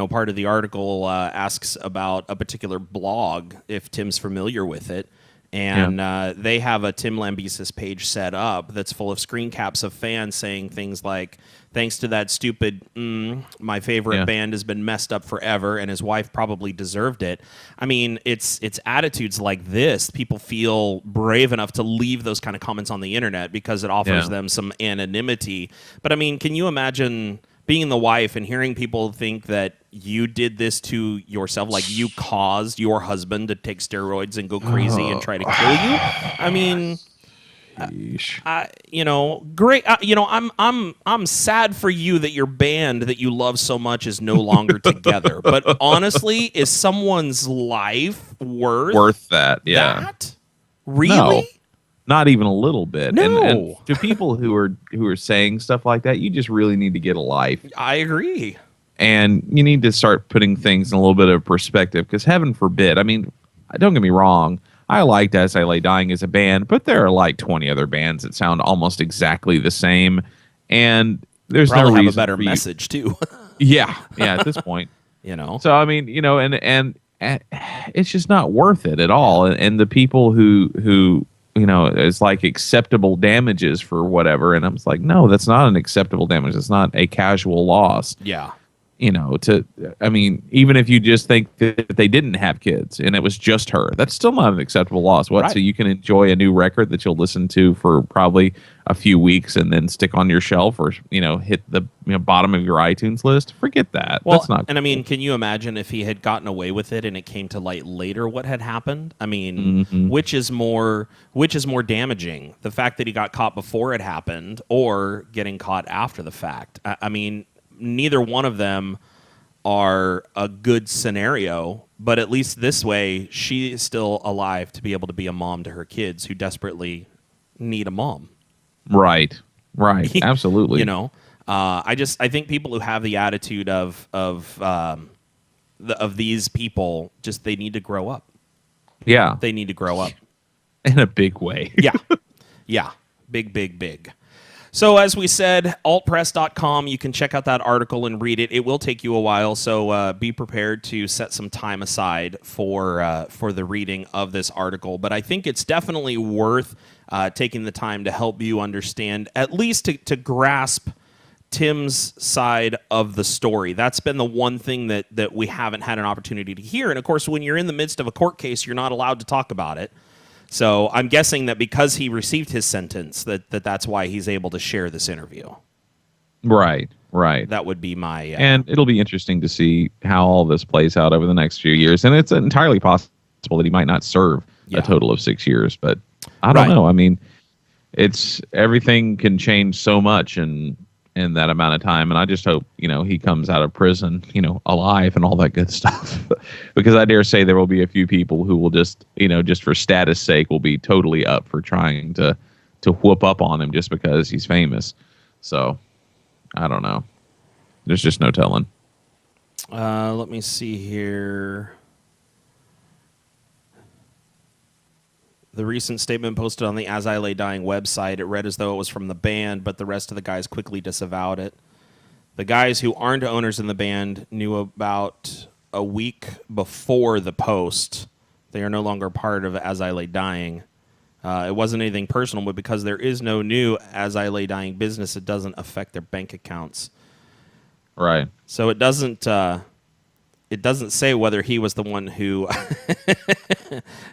part of the article asks about a particular blog, if Tim's familiar with it. And they have a Tim Lambesis page set up that's full of screen caps of fans saying things like, thanks to that stupid, my favorite band has been messed up forever, and his wife probably deserved it. I mean, it's attitudes like this. People feel brave enough to leave those kind of comments on the internet because it offers them some anonymity. But I mean, can you imagine being the wife and hearing people think that you did this to yourself, like you caused your husband to take steroids and go crazy and try to kill you? I mean, great. I'm sad for you that your band that you love so much is no longer together. But honestly, is someone's life worth that? Yeah. That? Really? No, not even a little bit. No. And to people who are saying stuff like that, you just really need to get a life. I agree. And you need to start putting things in a little bit of perspective, because heaven forbid, I mean, don't get me wrong, I liked As I Lay Dying as a band, but there are like 20 other bands that sound almost exactly the same, and there's Probably no have reason a better for you- mess too. Yeah, at this point. So I mean, and it's just not worth it at all. And the people who it's like acceptable damages for whatever, and I'm just like, no, that's not an acceptable damage. It's not a casual loss. Yeah. I mean, even if you just think that they didn't have kids and it was just her, that's still not an acceptable loss. What? Right. So you can enjoy a new record that you'll listen to for probably a few weeks and then stick on your shelf or, hit the bottom of your iTunes list. Forget that. Well, that's not and cool. I mean, can you imagine if he had gotten away with it and it came to light later what had happened? I mean, which is more damaging? The fact that he got caught before it happened or getting caught after the fact? I mean, neither one of them are a good scenario, but at least this way, she is still alive to be able to be a mom to her kids who desperately need a mom. Right. Absolutely. I think people who have the attitude of these people, just they need to grow up. Yeah. They need to grow up. In a big way. Yeah. Big. So as we said, altpress.com, you can check out that article and read it. It will take you a while, so be prepared to set some time aside for the reading of this article. But I think it's definitely worth taking the time to help you understand, at least to grasp Tim's side of the story. That's been the one thing that we haven't had an opportunity to hear. And of course, when you're in the midst of a court case, you're not allowed to talk about it. So I'm guessing that because he received his sentence, that's why he's able to share this interview. Right. That would be my... and it'll be interesting to see how all this plays out over the next few years. And it's entirely possible that he might not serve a total of 6 years. But I don't know. I mean, it's everything can change so much in that amount of time. And I just hope, he comes out of prison, alive and all that good stuff. Because I dare say there will be a few people who will just for status sake, will be totally up for trying to whoop up on him just because he's famous. So I don't know. There's just no telling. Let me see here. The recent statement posted on the As I Lay Dying website, it read as though it was from the band, but the rest of the guys quickly disavowed it. The guys who aren't owners in the band knew about a week before the post. They are no longer part of As I Lay Dying. It wasn't anything personal, but because there is no new As I Lay Dying business, it doesn't affect their bank accounts. Right. So it doesn't say whether he was the one who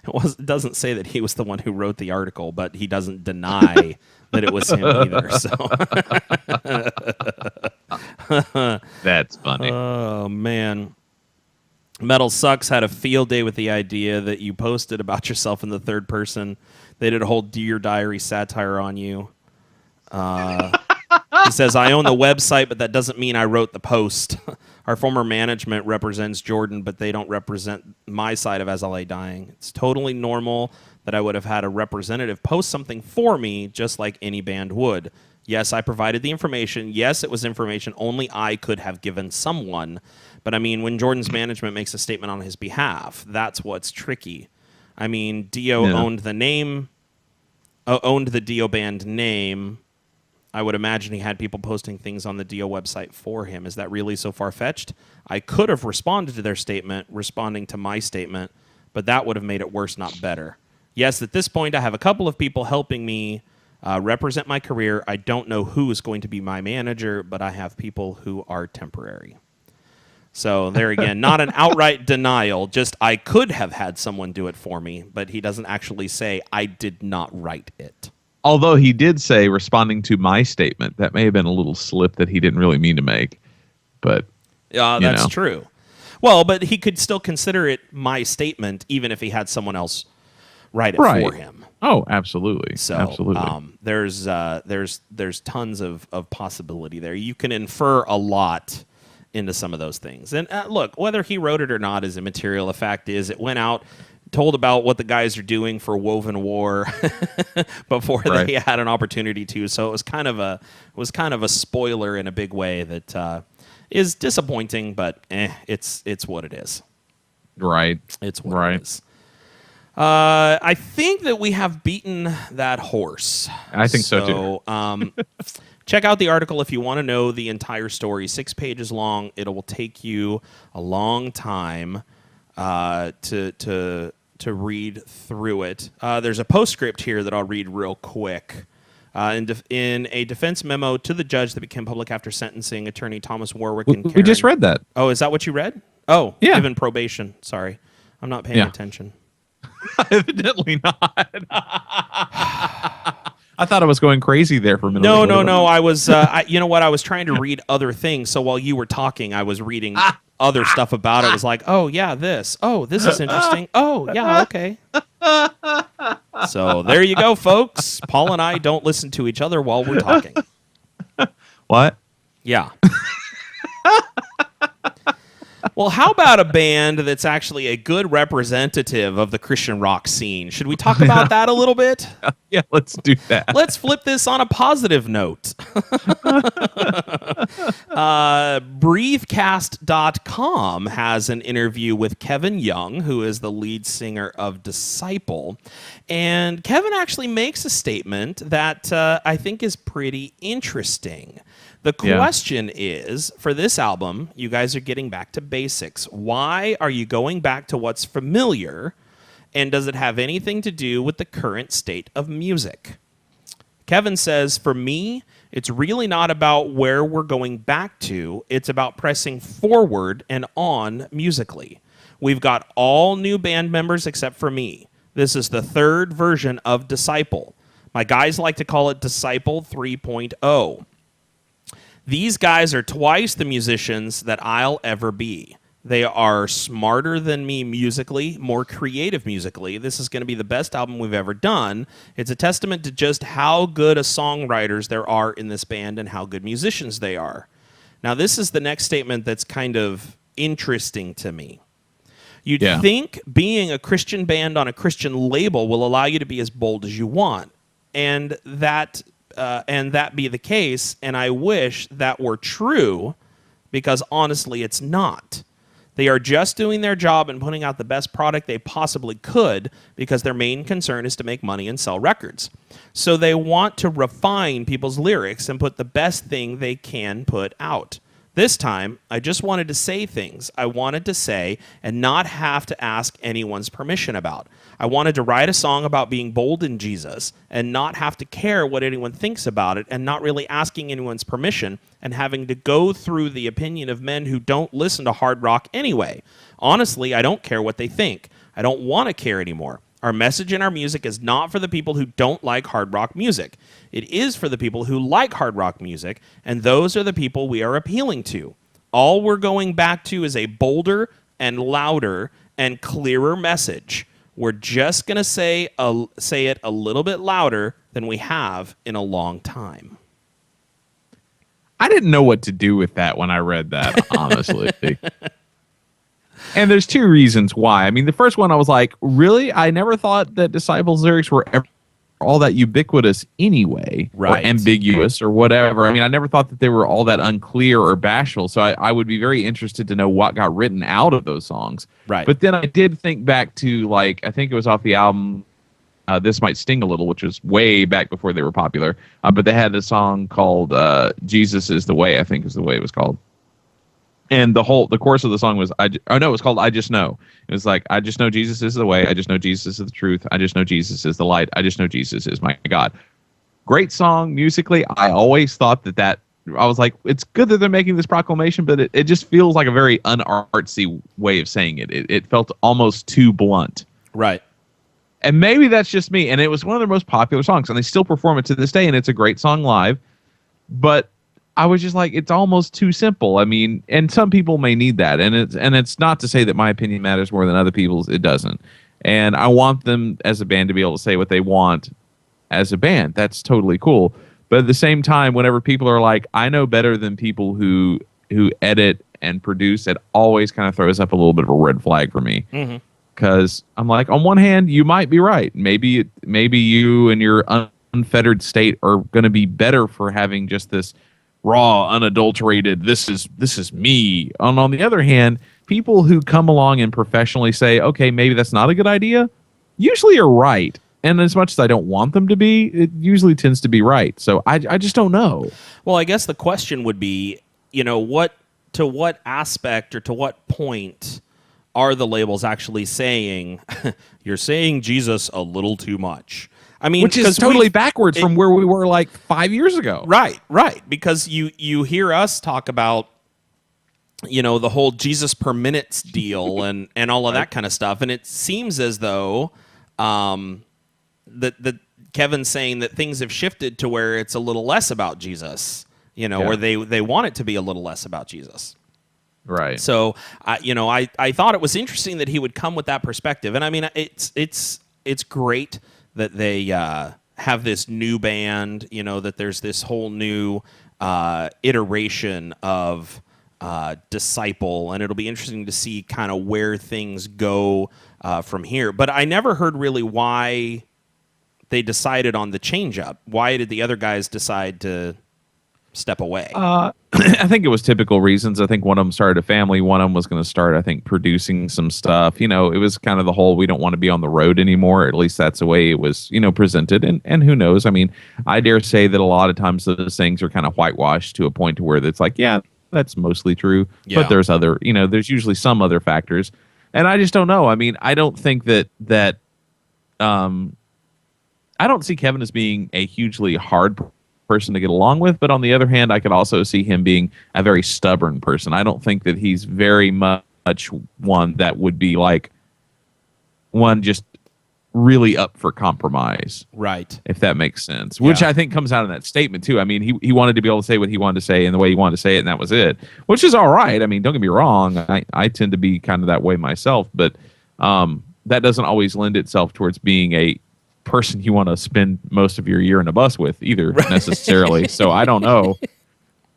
it doesn't say that he was the one who wrote the article, but he doesn't deny that it was him either. So that's funny. Oh man. Metal Sucks had a field day with the idea that you posted about yourself in the third person. They did a whole Dear Diary satire on you. He says, I own the website, but that doesn't mean I wrote the post. Our former management represents Jordan, but they don't represent my side of As I Lay Dying. It's totally normal that I would have had a representative post something for me, just like any band would. Yes, I provided the information. Yes, it was information only I could have given someone. But I mean, when Jordan's management makes a statement on his behalf, that's what's tricky. I mean, Dio owned the name, owned the Dio band name. I would imagine he had people posting things on the Dio website for him. Is that really so far-fetched? I could have responded to their statement, responding to my statement, but that would have made it worse, not better. Yes, at this point, I have a couple of people helping me represent my career. I don't know who is going to be my manager, but I have people who are temporary. So there again, not an outright denial, just I could have had someone do it for me, but he doesn't actually say, I did not write it. Although he did say, responding to my statement, that may have been a little slip that he didn't really mean to make. But that's true. Well, but he could still consider it my statement, even if he had someone else write it for him. Oh, absolutely. So absolutely. There's tons of possibility there. You can infer a lot into some of those things. And look, whether he wrote it or not is immaterial. The fact is, it went out, told about what the guys are doing for Woven War before they had an opportunity to. So it was kind of a spoiler in a big way that is disappointing, but it's what it is. Right. It's what it is. I think that we have beaten that horse. I think so too. Check out the article if you want to know the entire story. 6 pages long. It will take you a long time to read through it. There's a postscript here that I'll read real quick. In a defense memo to the judge that became public after sentencing, attorney Thomas Warwick and Karen... We just read that. Oh, is that what you read? Oh, yeah. Given probation. Sorry. I'm not paying attention. Evidently not. I thought I was going crazy there for a minute. No. I was, you know what? I was trying to read other things. So while you were talking, I was reading other stuff about it. It was like, oh, yeah, this. Oh, this is interesting. Oh, yeah, okay. So there you go, folks. Paul and I don't listen to each other while we're talking. What? Yeah. Well, how about a band that's actually a good representative of the Christian rock scene? Should we talk about that a little bit? Yeah, let's do that. Let's flip this on a positive note. Breathecast.com has an interview with Kevin Young, who is the lead singer of Disciple. And Kevin actually makes a statement that I think is pretty interesting. The question is, for this album, you guys are getting back to basics. Why are you going back to what's familiar? And does it have anything to do with the current state of music? Kevin says, for me, it's really not about where we're going back to. It's about pressing forward and on musically. We've got all new band members except for me. This is the third version of Disciple. My guys like to call it Disciple 3.0. These guys are twice the musicians that I'll ever be. They are smarter than me musically, more creative musically. This is going to be the best album we've ever done. It's a testament to just how good a songwriters there are in this band and how good musicians they are. Now, this is the next statement that's kind of interesting to me. You'd think being a Christian band on a Christian label will allow you to be as bold as you want, and that be the case, and I wish that were true, because honestly, it's not. They are just doing their job and putting out the best product they possibly could because their main concern is to make money and sell records. So they want to refine people's lyrics and put the best thing they can put out. This time, I just wanted to say things I wanted to say and not have to ask anyone's permission about. I wanted to write a song about being bold in Jesus and not have to care what anyone thinks about it and not really asking anyone's permission and having to go through the opinion of men who don't listen to hard rock anyway. Honestly, I don't care what they think. I don't want to care anymore. Our message and our music is not for the people who don't like hard rock music. It is for the people who like hard rock music, and those are the people we are appealing to. All we're going back to is a bolder and louder and clearer message. We're just going to say it a little bit louder than we have in a long time. I didn't know what to do with that when I read that, honestly. And there's two reasons why. I mean, the first one, I was like, really? I never thought that Disciples' lyrics were ever all that ubiquitous anyway, right, or ambiguous or whatever. I mean, I never thought that they were all that unclear or bashful. So I would be very interested to know what got written out of those songs. Right. But then I did think back to, like, I think it was off the album This Might Sting a Little, which was way back before they were popular. But they had a song called Jesus is the Way, I think is the way it was called. And the chorus of the song was, it was called I Just Know. It was like, I just know Jesus is the way. I just know Jesus is the truth. I just know Jesus is the light. I just know Jesus is my God. Great song musically. I always thought that I was like, it's good that they're making this proclamation, but it just feels like a very unartsy way of saying it. It felt almost too blunt. Right. And maybe that's just me. And it was one of their most popular songs, and they still perform it to this day, and it's a great song live. But I was just like, it's almost too simple. I mean, and some people may need that, and it's not to say that my opinion matters more than other people's. It doesn't. And I want them as a band to be able to say what they want as a band. That's totally cool. But at the same time, whenever people are like, I know better than people who edit and produce, it always kind of throws up a little bit of a red flag for me. Because I'm like, on one hand, you might be right. Maybe you and your unfettered state are going to be better for having just this raw, unadulterated, this is me. And on the other hand, people who come along and professionally say, okay, maybe that's not a good idea, usually are right. And as much as I don't want them to be, it usually tends to be right. So I just don't know. Well, I guess the question would be, to what aspect or to what point are the labels actually saying, you're saying Jesus a little too much? I mean, which is totally backwards from where we were like 5 years ago. Right. Because you hear us talk about, the whole Jesus per minutes deal and all of that kind of stuff, and it seems as though that Kevin's saying that things have shifted to where it's a little less about Jesus, or they want it to be a little less about Jesus. Right. So, I thought it was interesting that he would come with that perspective, and I mean, it's great that they have this new band, that there's this whole new iteration of Disciple, and it'll be interesting to see kind of where things go from here. But I never heard really why they decided on the change-up. Why did the other guys decide to step away? I think it was typical reasons. I think one of them started a family. One of them was going to start, I think, producing some stuff. It was kind of the whole, we don't want to be on the road anymore. At least that's the way it was, presented. And who knows? I mean, I dare say that a lot of times those things are kind of whitewashed to a point to where it's like, yeah, that's mostly true. Yeah. But there's other, there's usually some other factors. And I just don't know. I mean, I don't think that I don't see Kevin as being a hugely hard person to get along with, but on the other hand, I could also see him being a very stubborn person. I don't think that he's very much one that would be like one just really up for compromise. Right. If that makes sense. Which Yeah. I think comes out of that statement too. I mean, he wanted to be able to say what he wanted to say and the way he wanted to say it, and that was it. Which is all right. I mean, don't get me wrong. I tend to be kind of that way myself, but that doesn't always lend itself towards being a person you want to spend most of your year in a bus with either, necessarily. So I don't know.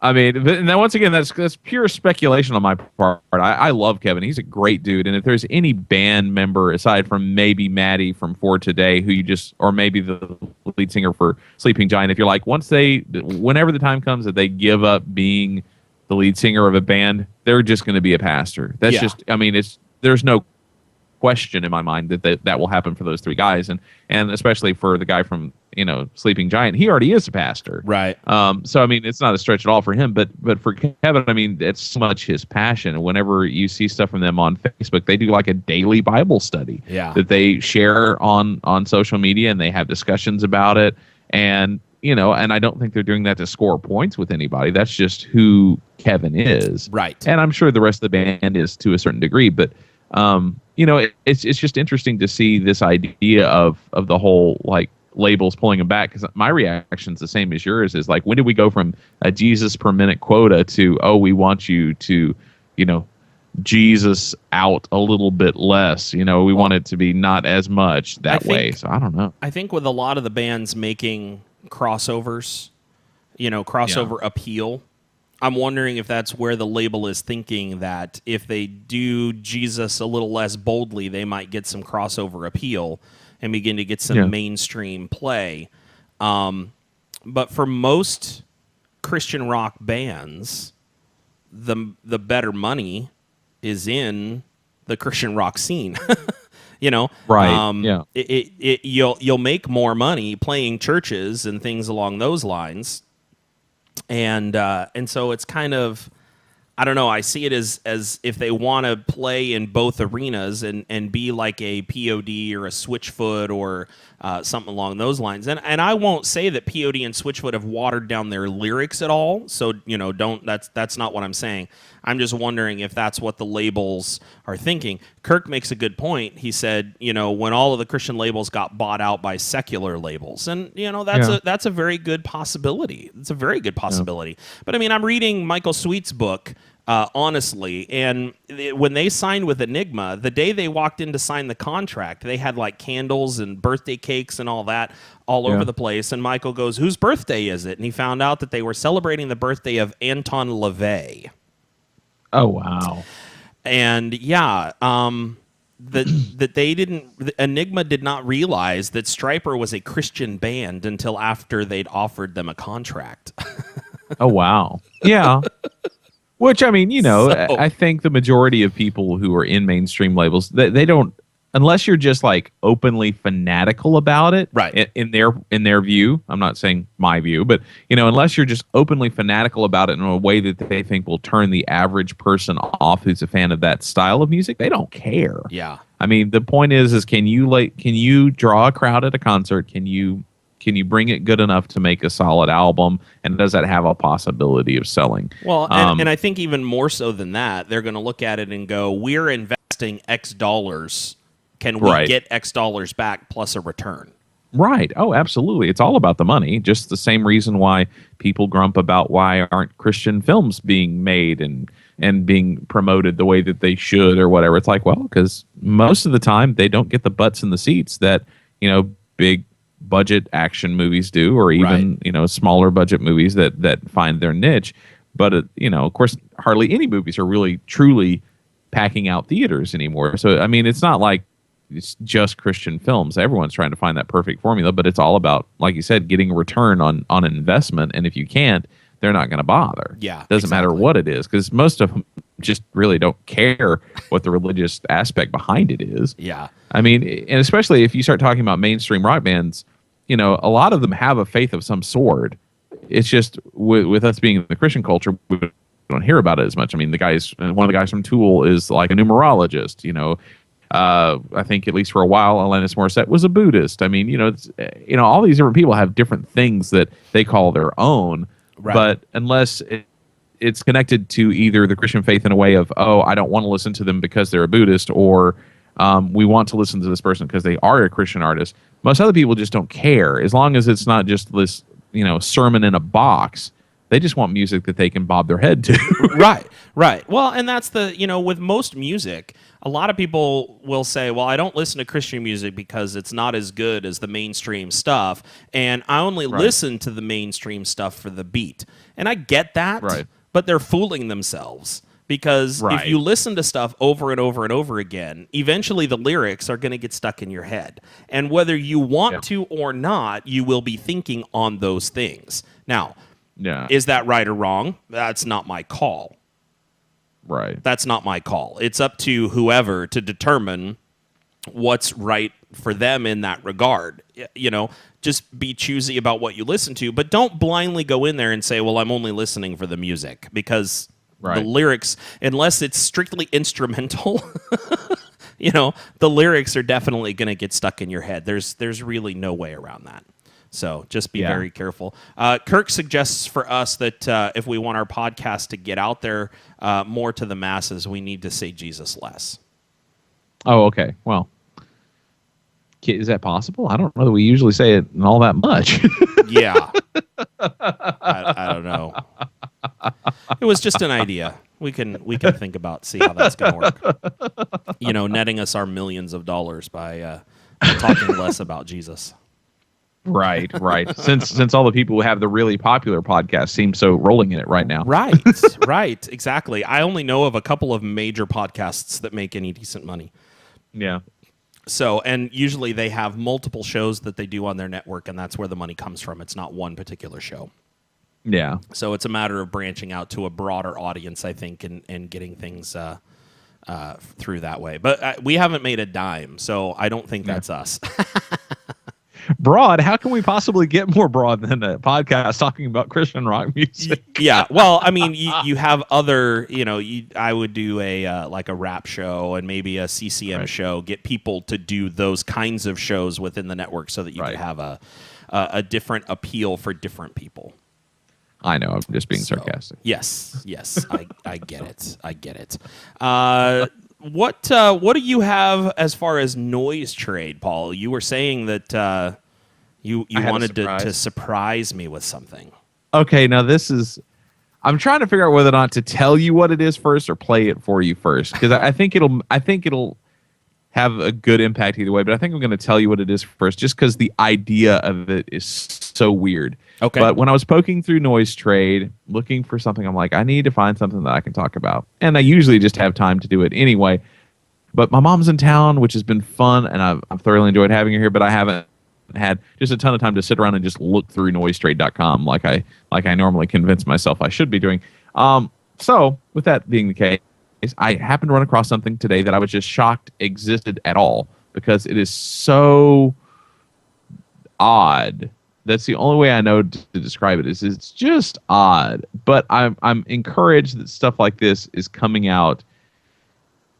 I mean, and then once again, that's pure speculation on my part. I love Kevin. He's a great dude. And if there's any band member, aside from maybe Maddie from For Today, who you just, or maybe the lead singer for Sleeping Giant, if you're like, whenever the time comes that they give up being the lead singer of a band, they're just going to be a pastor. That's just, I mean, there's no question in my mind that will happen for those three guys. And especially for the guy from, Sleeping Giant, he already is a pastor. Right. So, I mean, it's not a stretch at all for him, but for Kevin, I mean, it's so much his passion. And whenever you see stuff from them on Facebook, they do like a daily Bible study that they share on social media, and they have discussions about it. And, and I don't think they're doing that to score points with anybody. That's just who Kevin is. Right. And I'm sure the rest of the band is to a certain degree, but, it's just interesting to see this idea of the whole, like, labels pulling them back, because my reaction's the same as yours. Is like, when did we go from a Jesus per minute quota to, we want you to, Jesus out a little bit less, we want it to be not as much that way. So I don't know. I think with a lot of the bands making crossovers, crossover appeal, I'm wondering if that's where the label is thinking that if they do Jesus a little less boldly, they might get some crossover appeal and begin to get some mainstream play. But for most Christian rock bands, the better money is in the Christian rock scene. Right. You'll make more money playing churches and things along those lines. And so it's kind of, I don't know, I see it as if they want to play in both arenas and be like a POD or a Switchfoot or something along those lines. And I won't say that POD and Switchfoot have watered down their lyrics at all. So, that's not what I'm saying. I'm just wondering if that's what the labels are thinking. Kirk makes a good point. He said, when all of the Christian labels got bought out by secular labels, and that's a very good possibility. It's a very good possibility. But I mean, I'm reading Michael Sweet's book, honestly, and when they signed with Enigma, the day they walked in to sign the contract, they had like candles and birthday cakes and all that all over the place. And Michael goes, "Whose birthday is it?" And he found out that they were celebrating the birthday of Anton LaVey. Oh, wow. And that they didn't, Enigma did not realize that Stryper was a Christian band until after they'd offered them a contract. Oh, wow. Yeah. Which, I mean, I think the majority of people who are in mainstream labels, they don't, unless you're just like openly fanatical about it, right? In their view, I'm not saying my view, but unless you're just openly fanatical about it in a way that they think will turn the average person off who's a fan of that style of music, they don't care. Yeah. I mean, the point is can you draw a crowd at a concert? Can you bring it good enough to make a solid album? And does that have a possibility of selling? Well, and I think even more so than that, they're going to look at it and go, we're investing X dollars. Can we get X dollars back plus a return? Right. Oh, absolutely. It's all about the money. Just the same reason why people grump about why aren't Christian films being made and being promoted the way that they should or whatever. It's like, well, because most of the time they don't get the butts in the seats that, big budget action movies do, or even, smaller budget movies that find their niche. But, of course, hardly any movies are really truly packing out theaters anymore. So, I mean, it's not like it's just Christian films. Everyone's trying to find that perfect formula, but it's all about, like you said, getting a return on an investment. And if you can't, they're not going to bother. Yeah, doesn't matter what it is, because most of them just really don't care what the religious aspect behind it is. Yeah. I mean, and especially if you start talking about mainstream rock bands, a lot of them have a faith of some sort. It's just with us being in the Christian culture, we don't hear about it as much. I mean, one of the guys from Tool is like a numerologist, I think at least for a while, Alanis Morissette was a Buddhist. I mean, all these different people have different things that they call their own. Right. But unless it's connected to either the Christian faith in a way of, oh, I don't want to listen to them because they're a Buddhist, or we want to listen to this person because they are a Christian artist. Most other people just don't care. As long as it's not just this, sermon in a box, they just want music that they can bob their head to. Right. Well, and that's with most music, a lot of people will say, well, I don't listen to Christian music because it's not as good as the mainstream stuff, and I only listen to the mainstream stuff for the beat. And I get that, but they're fooling themselves. Because if you listen to stuff over and over and over again, eventually the lyrics are going to get stuck in your head. And whether you want to or not, you will be thinking on those things. Now, is that right or wrong? That's not my call. Right. That's not my call. It's up to whoever to determine what's right for them in that regard. Just be choosy about what you listen to, but don't blindly go in there and say, well, I'm only listening for the music, because the lyrics, unless it's strictly instrumental, the lyrics are definitely going to get stuck in your head. There's really no way around that. So just be very careful. Kirk suggests for us that if we want our podcast to get out there more to the masses, we need to say Jesus less. Oh, okay. Well, is that possible? I don't know that we usually say it in all that much. Yeah. I don't know. It was just an idea. We can think about, see how that's going to work. Netting us our millions of dollars by talking less about Jesus. Right. Since all the people who have the really popular podcast seem so rolling in it right now. Right, exactly. I only know of a couple of major podcasts that make any decent money. Yeah. So, and usually they have multiple shows that they do on their network, and that's where the money comes from. It's not one particular show. Yeah. So it's a matter of branching out to a broader audience, I think, and getting things through that way. But we haven't made a dime, so I don't think that's us. Broad? How can we possibly get more broad than a podcast talking about Christian rock music? Yeah, well, I mean, you have other, I would do a like a rap show and maybe a CCM show, get people to do those kinds of shows within the network so that you can have a different appeal for different people. I know, I'm just being sarcastic. Yes, I get it. What do you have as far as noise trade, Paul? You were saying that you wanted to surprise me with something. Okay, now I'm trying to figure out whether or not to tell you what it is first or play it for you first, because I think it'll have a good impact either way. But I think I'm going to tell you what it is first, just because the idea of it is so weird. Okay. But when I was poking through Noise Trade, looking for something, I'm like, I need to find something that I can talk about. And I usually just have time to do it anyway. But my mom's in town, which has been fun, and I've thoroughly enjoyed having her here, but I haven't had just a ton of time to sit around and just look through noisetrade.com like I normally convince myself I should be doing. So with that being the case, I happened to run across something today that I was just shocked existed at all, because it is so odd. That's the only way I know to describe it. Is it's just odd. But I'm encouraged that stuff like this is coming out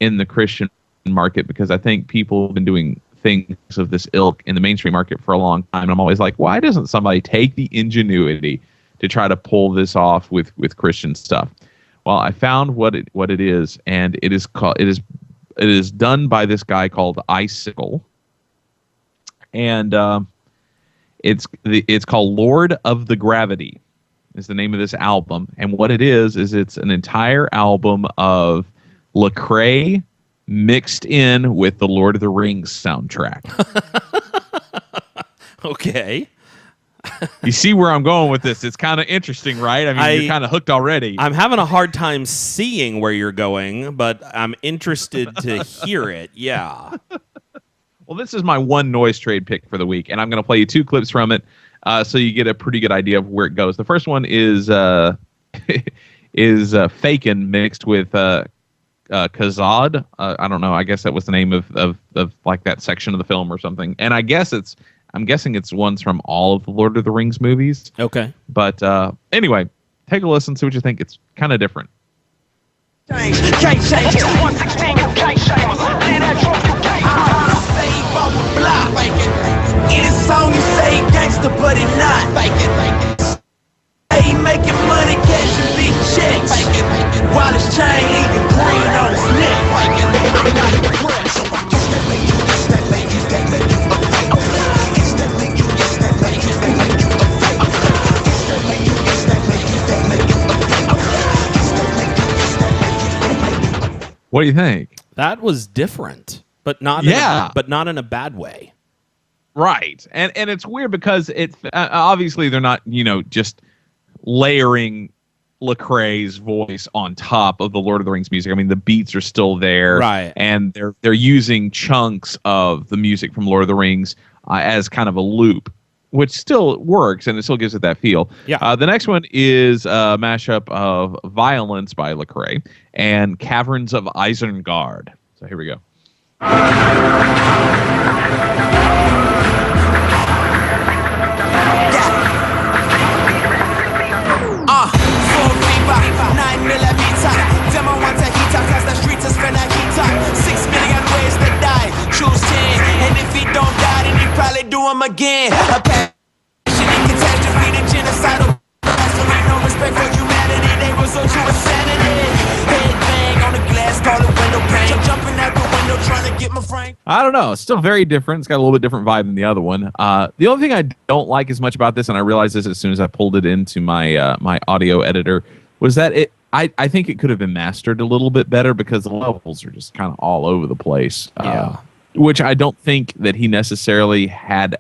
in the Christian market, because I think people have been doing things of this ilk in the mainstream market for a long time. And I'm always like, why doesn't somebody take the ingenuity to try to pull this off with Christian stuff? Well, I found what it is, and it is done by this guy called Icicle, and it's called Lord of the Gravity is the name of this album. And what it is it's an entire album of Lecrae mixed in with the Lord of the Rings soundtrack. Okay. You see where I'm going with this? It's kind of interesting, right? I mean, you're kind of hooked already. I'm having a hard time seeing where you're going, but I'm interested to hear it. Yeah. Well, this is my one Noise Trade pick for the week, and I'm going to play you two clips from it, so you get a pretty good idea of where it goes. The first one is Fakin mixed with Kazad. I don't know. I guess that was the name of like that section of the film or something. And I'm guessing it's ones from all of the Lord of the Rings movies. Okay. But anyway, take a listen, see what you think. It's kind of different. song, you say gangster, but he not. He making money, cashing big checks. While his chain even green on his neck. What do you think? That was different, but not but not in a bad way. Right. And it's weird because it's obviously they're not, just layering Lecrae's voice on top of the Lord of the Rings music. I mean, the beats are still there, right? And they're using chunks of the music from Lord of the Rings as kind of a loop, which still works and it still gives it that feel. Yeah. The next one is a mashup of Violence by Lecrae and Caverns of Isengard. So here we go. Do him again. A passion in catastrophe, the genocidal. No respect for humanity. They were so true insanity. Head bang on the glass, call it window pane. Jumping out the window, trying to get my frame. I don't know. It's still very different. It's got a little bit different vibe than the other one. The only thing I don't like as much about this, and I realized this as soon as I pulled it into my my audio editor, was that I think it could have been mastered a little bit better because the levels are just kind of all over the place. Which I don't think that he necessarily had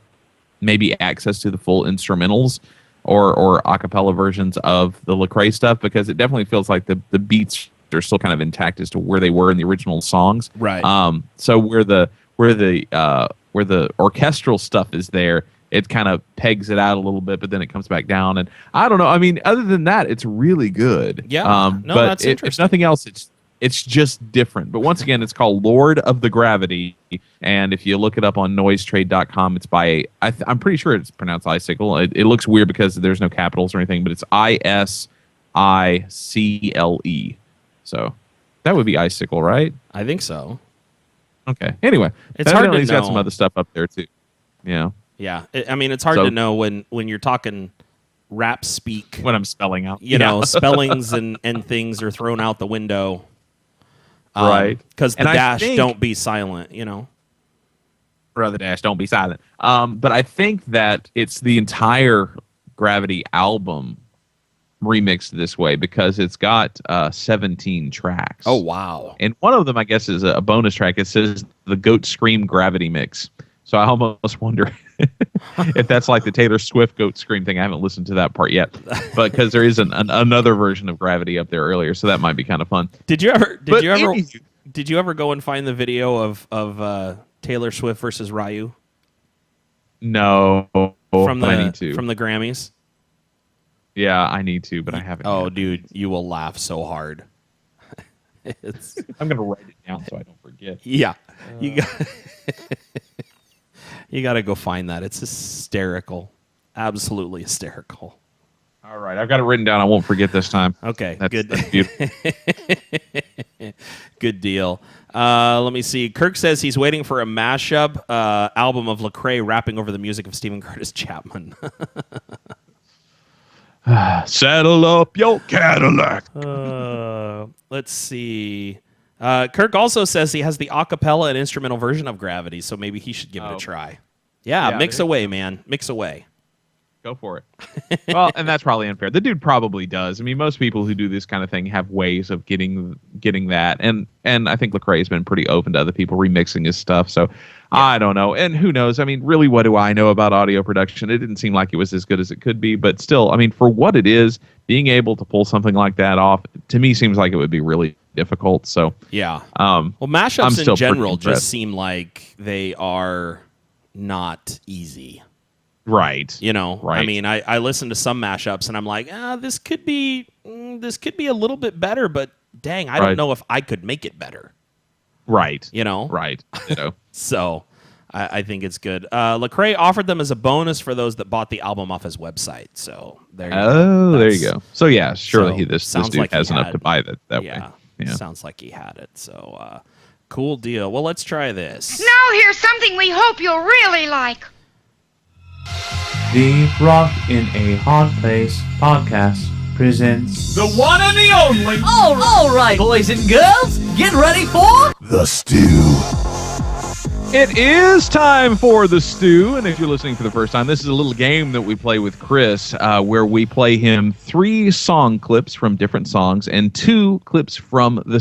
maybe access to the full instrumentals or a cappella versions of the Lecrae stuff, because it definitely feels like the beats are still kind of intact as to where they were in the original songs. Right. So where the orchestral stuff is there, it kind of pegs it out a little bit, but then it comes back down. And I don't know. I mean, other than that, it's really good. Yeah. No, but that's interesting. If nothing else, it's just different. But once again, it's called Lord of the Gravity. And if you look it up on noisetrade.com, it's by, I'm pretty sure it's pronounced Icicle. It looks weird because there's no capitals or anything, but it's ISICLE. So that would be Icicle, right? I think so. Okay. Anyway, it's hard to know. He's got some other stuff up there too. Yeah. Yeah. I mean, it's hard to know when you're talking rap speak. When I'm spelling out. You know, spellings and things are thrown out the window. Right. Because the dash don't be silent, Or the dash don't be silent. But I think that it's the entire Gravity album remixed this way because it's got 17 tracks. Oh, wow. And one of them, I guess, is a bonus track. It says the Goat Scream Gravity Mix. So I almost wonder if that's like the Taylor Swift Goat Scream thing. I haven't listened to that part yet, but because there is another version of Gravity up there earlier, so that might be kind of fun. Did you ever go and find the video of Taylor Swift versus Ryu? No, from I need to. From the Grammys. Yeah, I need to, but I haven't. Oh, yet. dude, you will laugh so hard. I'm gonna write it down so I don't forget. Yeah, you got to go find that. It's hysterical, absolutely hysterical. All right, I've got it written down. I won't forget this time. Okay, good. That's beautiful. Good deal. Let me see. Kirk says he's waiting for a mashup album of Lecrae rapping over the music of Stephen Curtis Chapman. Saddle up your Cadillac. Let's see. Kirk also says he has the a cappella and instrumental version of Gravity, so maybe he should give it a try. Yeah, mix away, man. Mix away. Go for it. Well, and that's probably unfair. The dude probably does. I mean, most people who do this kind of thing have ways of getting that. And I think Lecrae's been pretty open to other people remixing his stuff. So I don't know. And who knows? I mean, really, what do I know about audio production? It didn't seem like it was as good as it could be. But still, I mean, for what it is, being able to pull something like that off, to me, seems like it would be really difficult. So yeah. Well, mashups in general just seem like they are not easy. Right. I mean, I listen to some mashups and I'm like, this could be a little bit better, but dang, I don't know if I could make it better. Right. Right. Ditto. So I think it's good. Lecrae offered them as a bonus for those that bought the album off his website. So there you go. There you go. So yeah, surely this dude like has enough to buy that way. Yeah. Sounds like he had it. So cool deal. Well, let's try this. Now here's something we hope you'll really like. The Rock in a Hard Place podcast presents the one and the only. All right, boys and girls, get ready for The Stew. It is time for The Stew, and if you're listening for the first time, this is a little game that we play with Chris, where we play him 3 song clips from different songs and 2 clips from the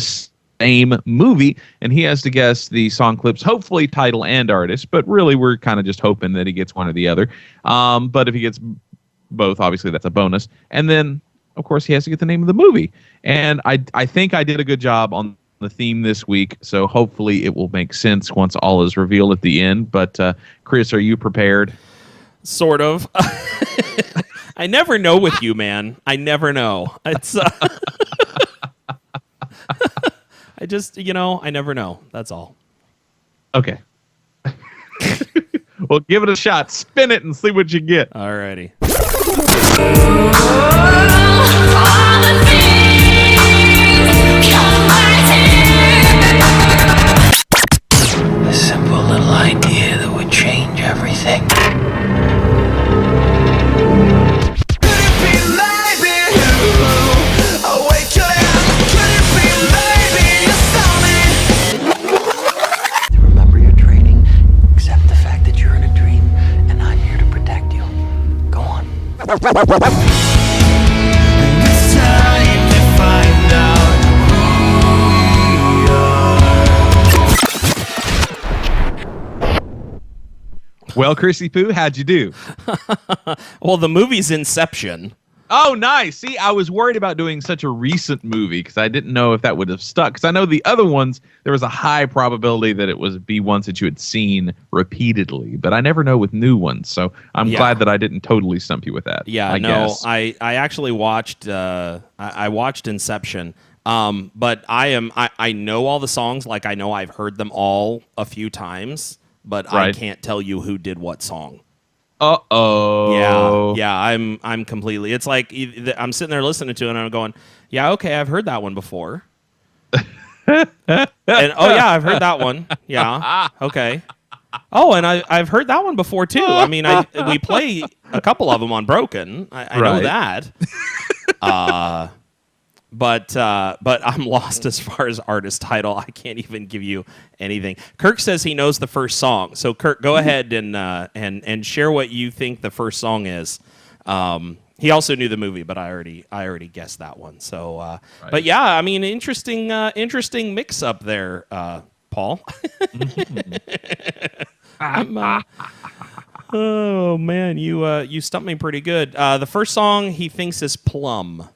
same movie, and he has to guess the song clips, hopefully title and artist, but really we're kind of just hoping that he gets one or the other. But if he gets both, obviously that's a bonus. And then, of course, he has to get the name of the movie. And I think I did a good job on the theme this week, so hopefully it will make sense once all is revealed at the end. But Chris, are you prepared? Sort of. I never know with you, man. I never know. It's I just, I never know. That's all. Okay. Well, give it a shot. Spin it and see what you get. Alrighty. A simple little idea that would change everything. Remember your training. Accept the fact that you're in a dream, and I'm here to protect you. Go on. It's time to find out who we are. Well, Chrissy Poo, how'd you do? Well, the movie's Inception. Oh, nice. See, I was worried about doing such a recent movie because I didn't know if that would have stuck. Because I know the other ones, there was a high probability that it would be ones that you had seen repeatedly. But I never know with new ones. So I'm glad that I didn't totally stump you with that. Yeah, I actually watched I watched Inception. But I know all the songs, like I know I've heard them all a few times, but I can't tell you who did what song. Uh-oh. Yeah, I'm completely. It's like I'm sitting there listening to it and I'm going, yeah, okay, I've heard that one before. And oh yeah, I've heard that one. Yeah, okay. Oh, and I've heard that one before too. I mean, we play a couple of them on Broken. I know that. But I'm lost as far as artist title. I can't even give you anything. Kirk says he knows the first song. So Kirk, go ahead and share what you think the first song is. He also knew the movie, but I already guessed that one. So, but yeah, I mean, interesting mix up there, Paul. Oh man, you stumped me pretty good. The first song he thinks is Plum.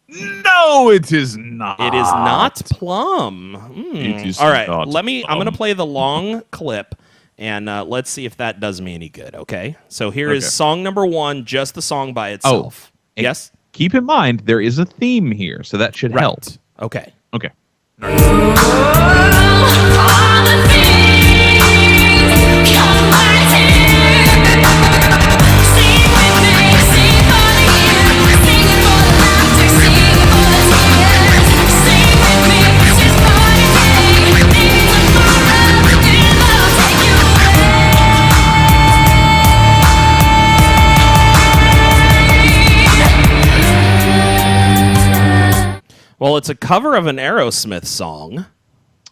No, it is not. It is not Plum. It is all right, not I'm Plum. going to play the long clip, and let's see if that does me any good, okay? So here is song number 1, just the song by itself. Yes? Keep in mind, there is a theme here, so that should help. Okay. Okay. Well, it's a cover of an Aerosmith song.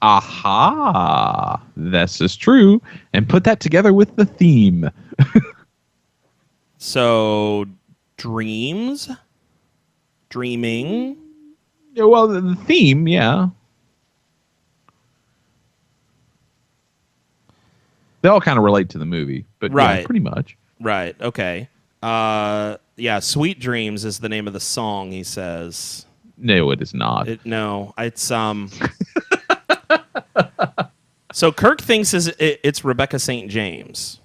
Aha! This is true. And put that together with the theme. So, dreams? Dreaming? Yeah, well, the theme, yeah. They all kind of relate to the movie, but yeah, pretty much. Right, okay. Yeah, Sweet Dreams is the name of the song, he says. No, it is not. No, it's So Kirk thinks it's Rebecca St. James.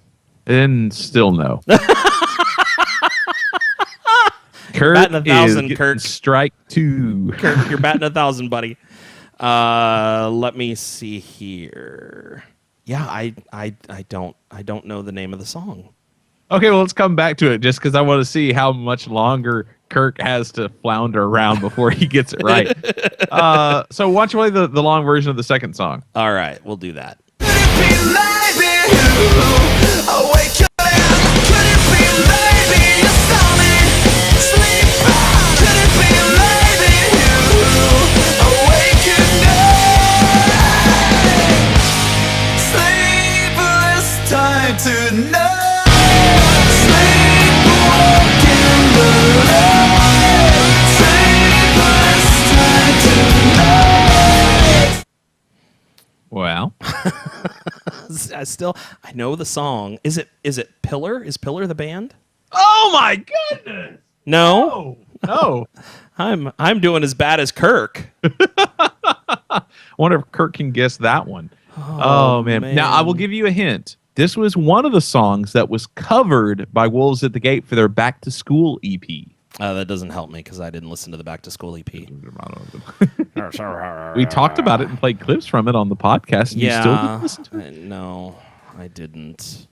And still no. Kirk batting 1,000, is Kirk. Strike 2. Kirk, you're batting 1,000, buddy. Let me see here. Yeah, I don't know the name of the song. Okay, well, let's come back to it just because I want to see how much longer Kirk has to flounder around before he gets it right. So why don't you play the long version of the second song? All right, we'll do that. Could it be maybe you? I wake up, could it be maybe tonight. Sleepwalking the night. Sleepless tonight. Well, I know the song. Is it Pillar? Is Pillar the band? oh my goodness! No. No. I'm doing as bad as Kirk. I wonder if Kirk can guess that one. Oh, man. Now, I will give you a hint. This was one of the songs that was covered by Wolves at the Gate for their Back to School EP. That doesn't help me because I didn't listen to the Back to School EP. We talked about it and played clips from it on the podcast, and you still didn't listen to it? No, I didn't.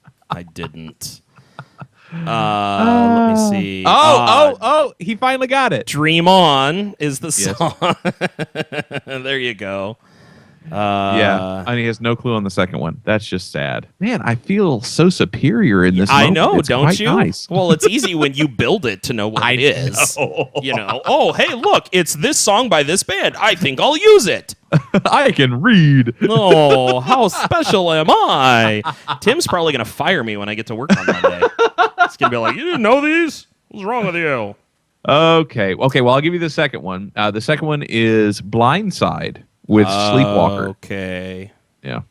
Let me see. Oh, he finally got it. Dream On is the song. There you go. Yeah, and he has no clue on the second one. That's just sad. Man, I feel so superior in this I moment. know, It's don't quite you? Nice. Well, it's easy when you build it to know what it is. know. You know, oh, hey, look, it's this song by this band. I think I'll use it. I can read. Oh, how special am I? Tim's probably going to fire me when I get to work on Monday. It's going to be like, you didn't know these? What's wrong with you? Okay. Well, I'll give you the second one. The second one is Blindside with Sleepwalker. Okay. Yeah.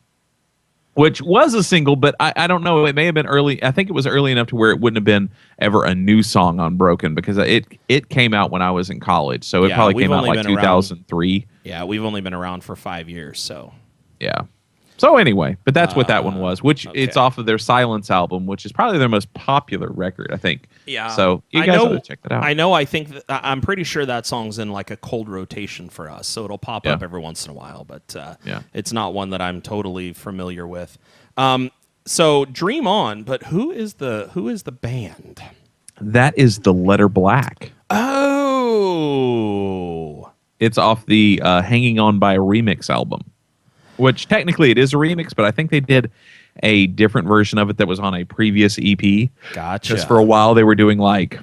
Which was a single, but I don't know. It may have been early. I think it was early enough to where it wouldn't have been ever a new song on Broken because it came out when I was in college. So it probably came out like 2003. Yeah, we've only been around for 5 years, so. Yeah. So anyway, but that's what that one was, which okay. it's off of their Silence album, which is probably their most popular record, I think. Yeah. So you guys ought to check that out. I'm pretty sure that song's in like a cold rotation for us, so it'll pop up every once in a while, but it's not one that I'm totally familiar with. So Dream On, but who is the band? That is The Letter Black. Oh. It's off the Hanging On by a Remix album. Which technically it is a remix, but I think they did a different version of it that was on a previous EP. Gotcha. Because for a while they were doing like,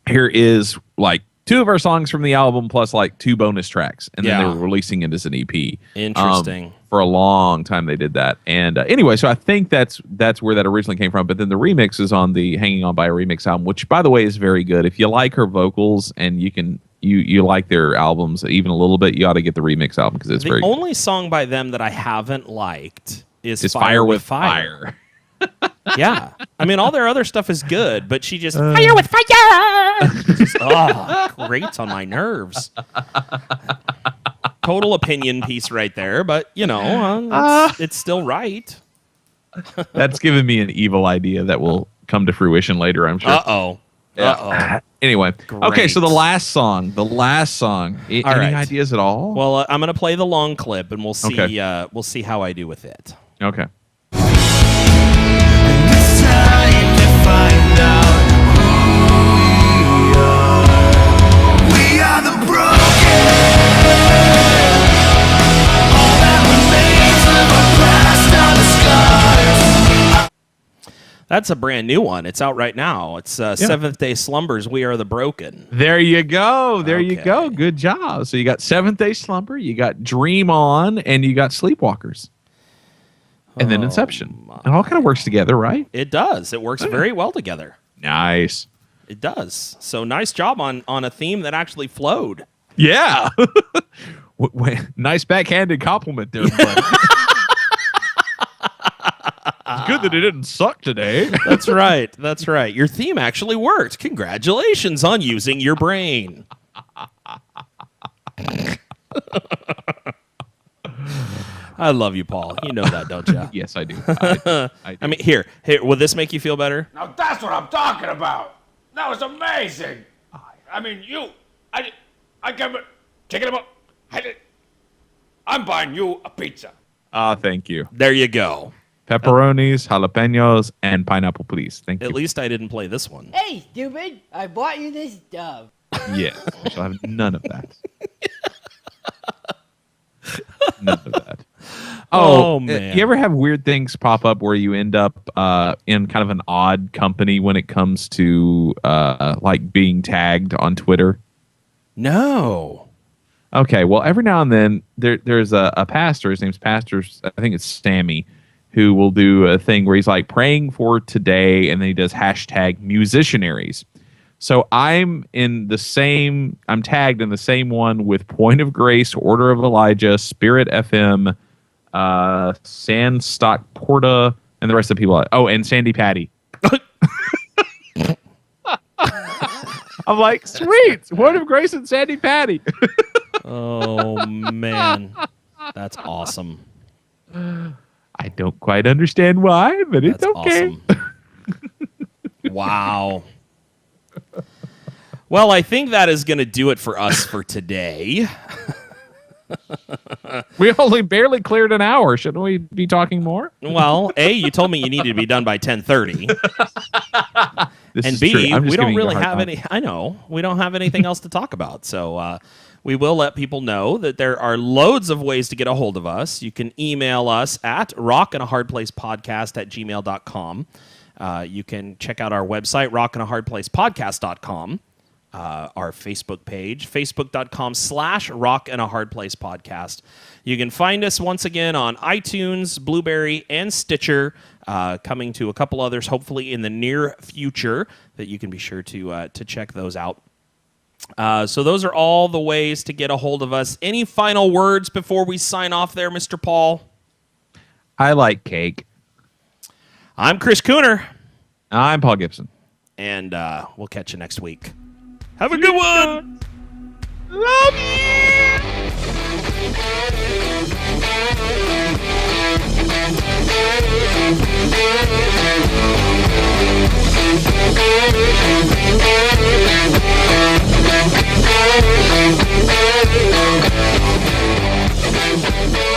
here is like 2 of our songs from the album plus like 2 bonus tracks, and then they were releasing it as an EP. Interesting. For a long time they did that, and anyway, so I think that's where that originally came from. But then the remix is on the Hanging On by a Remix album, which by the way is very good. If you like her vocals and you like their albums even a little bit, you ought to get the remix album because it's very good. The only song by them that I haven't liked is Fire with Fire. Yeah. I mean, all their other stuff is good, but she just, Fire with Fire! Just, grates on my nerves. Total opinion piece right there, but, it's still right. That's given me an evil idea that will come to fruition later, I'm sure. Uh-oh. Yeah. Anyway, okay, so the last song. Any ideas at all? Well, I'm going to play the long clip, and we'll see. We'll see how I do with it. Okay. It's time to find out who we are. We are the broken. All that remains of our past are the scars. That's a brand new one. It's out right now. It's Seventh Day Slumbers, We Are the Broken. There you go. You go. Good job. So you got Seventh Day Slumber, you got Dream On, and you got Sleepwalkers. And then Inception. It all kind of works together, right? It does. It works very well together. Nice. It does. So nice job on a theme that actually flowed. Yeah. Nice backhanded compliment there, buddy. It's good that it didn't suck today. That's right. That's right. Your theme actually worked. Congratulations on using your brain. I love you, Paul. You know that, don't you? Yes, I do. I mean, here. Will this make you feel better? Now that's what I'm talking about. That was amazing. I mean, I can take it up. I'm buying you a pizza. Thank you. There you go. Pepperonis, jalapenos, and pineapple, please. Thank you. At least I didn't play this one. Hey, stupid! I bought you this dove. Yes, I shall have none of that. None of that. Oh man! You ever have weird things pop up where you end up in kind of an odd company when it comes to like being tagged on Twitter? No. Okay, well, every now and then there's a pastor. His name's Pastor. I think it's Stammy, who will do a thing where he's like praying for today, and then he does hashtag musicianaries. So I'm tagged in the same one with Point of Grace, Order of Elijah, Spirit FM, Sandstock Porta, and the rest of the people. Oh, and Sandy Patty. I'm like, sweet, Point of Grace and Sandy Patty. Oh man, that's awesome. I don't quite understand why, but it's okay. Awesome. Wow. Well, I think that is going to do it for us for today. We only barely cleared an hour. Shouldn't we be talking more? Well, A, you told me you needed to be done by 10:30. And B, we don't really have any. I know we don't have anything else to talk about. So we will let people know that there are loads of ways to get a hold of us. You can email us at rockandahardplacepodcast@gmail.com. You can check out our website, rockandahardplacepodcast.com. Our Facebook page, facebook.com/rockandahardplacepodcast. You can find us once again on iTunes, Blueberry, and Stitcher, coming to a couple others hopefully in the near future that you can be sure to check those out. So those are all the ways to get a hold of us. Any final words before we sign off there, Mr. Paul? I like cake. I'm Chris Cooner. I'm Paul Gibson. And we'll catch you next week. Have a good one. Love you. Thank you.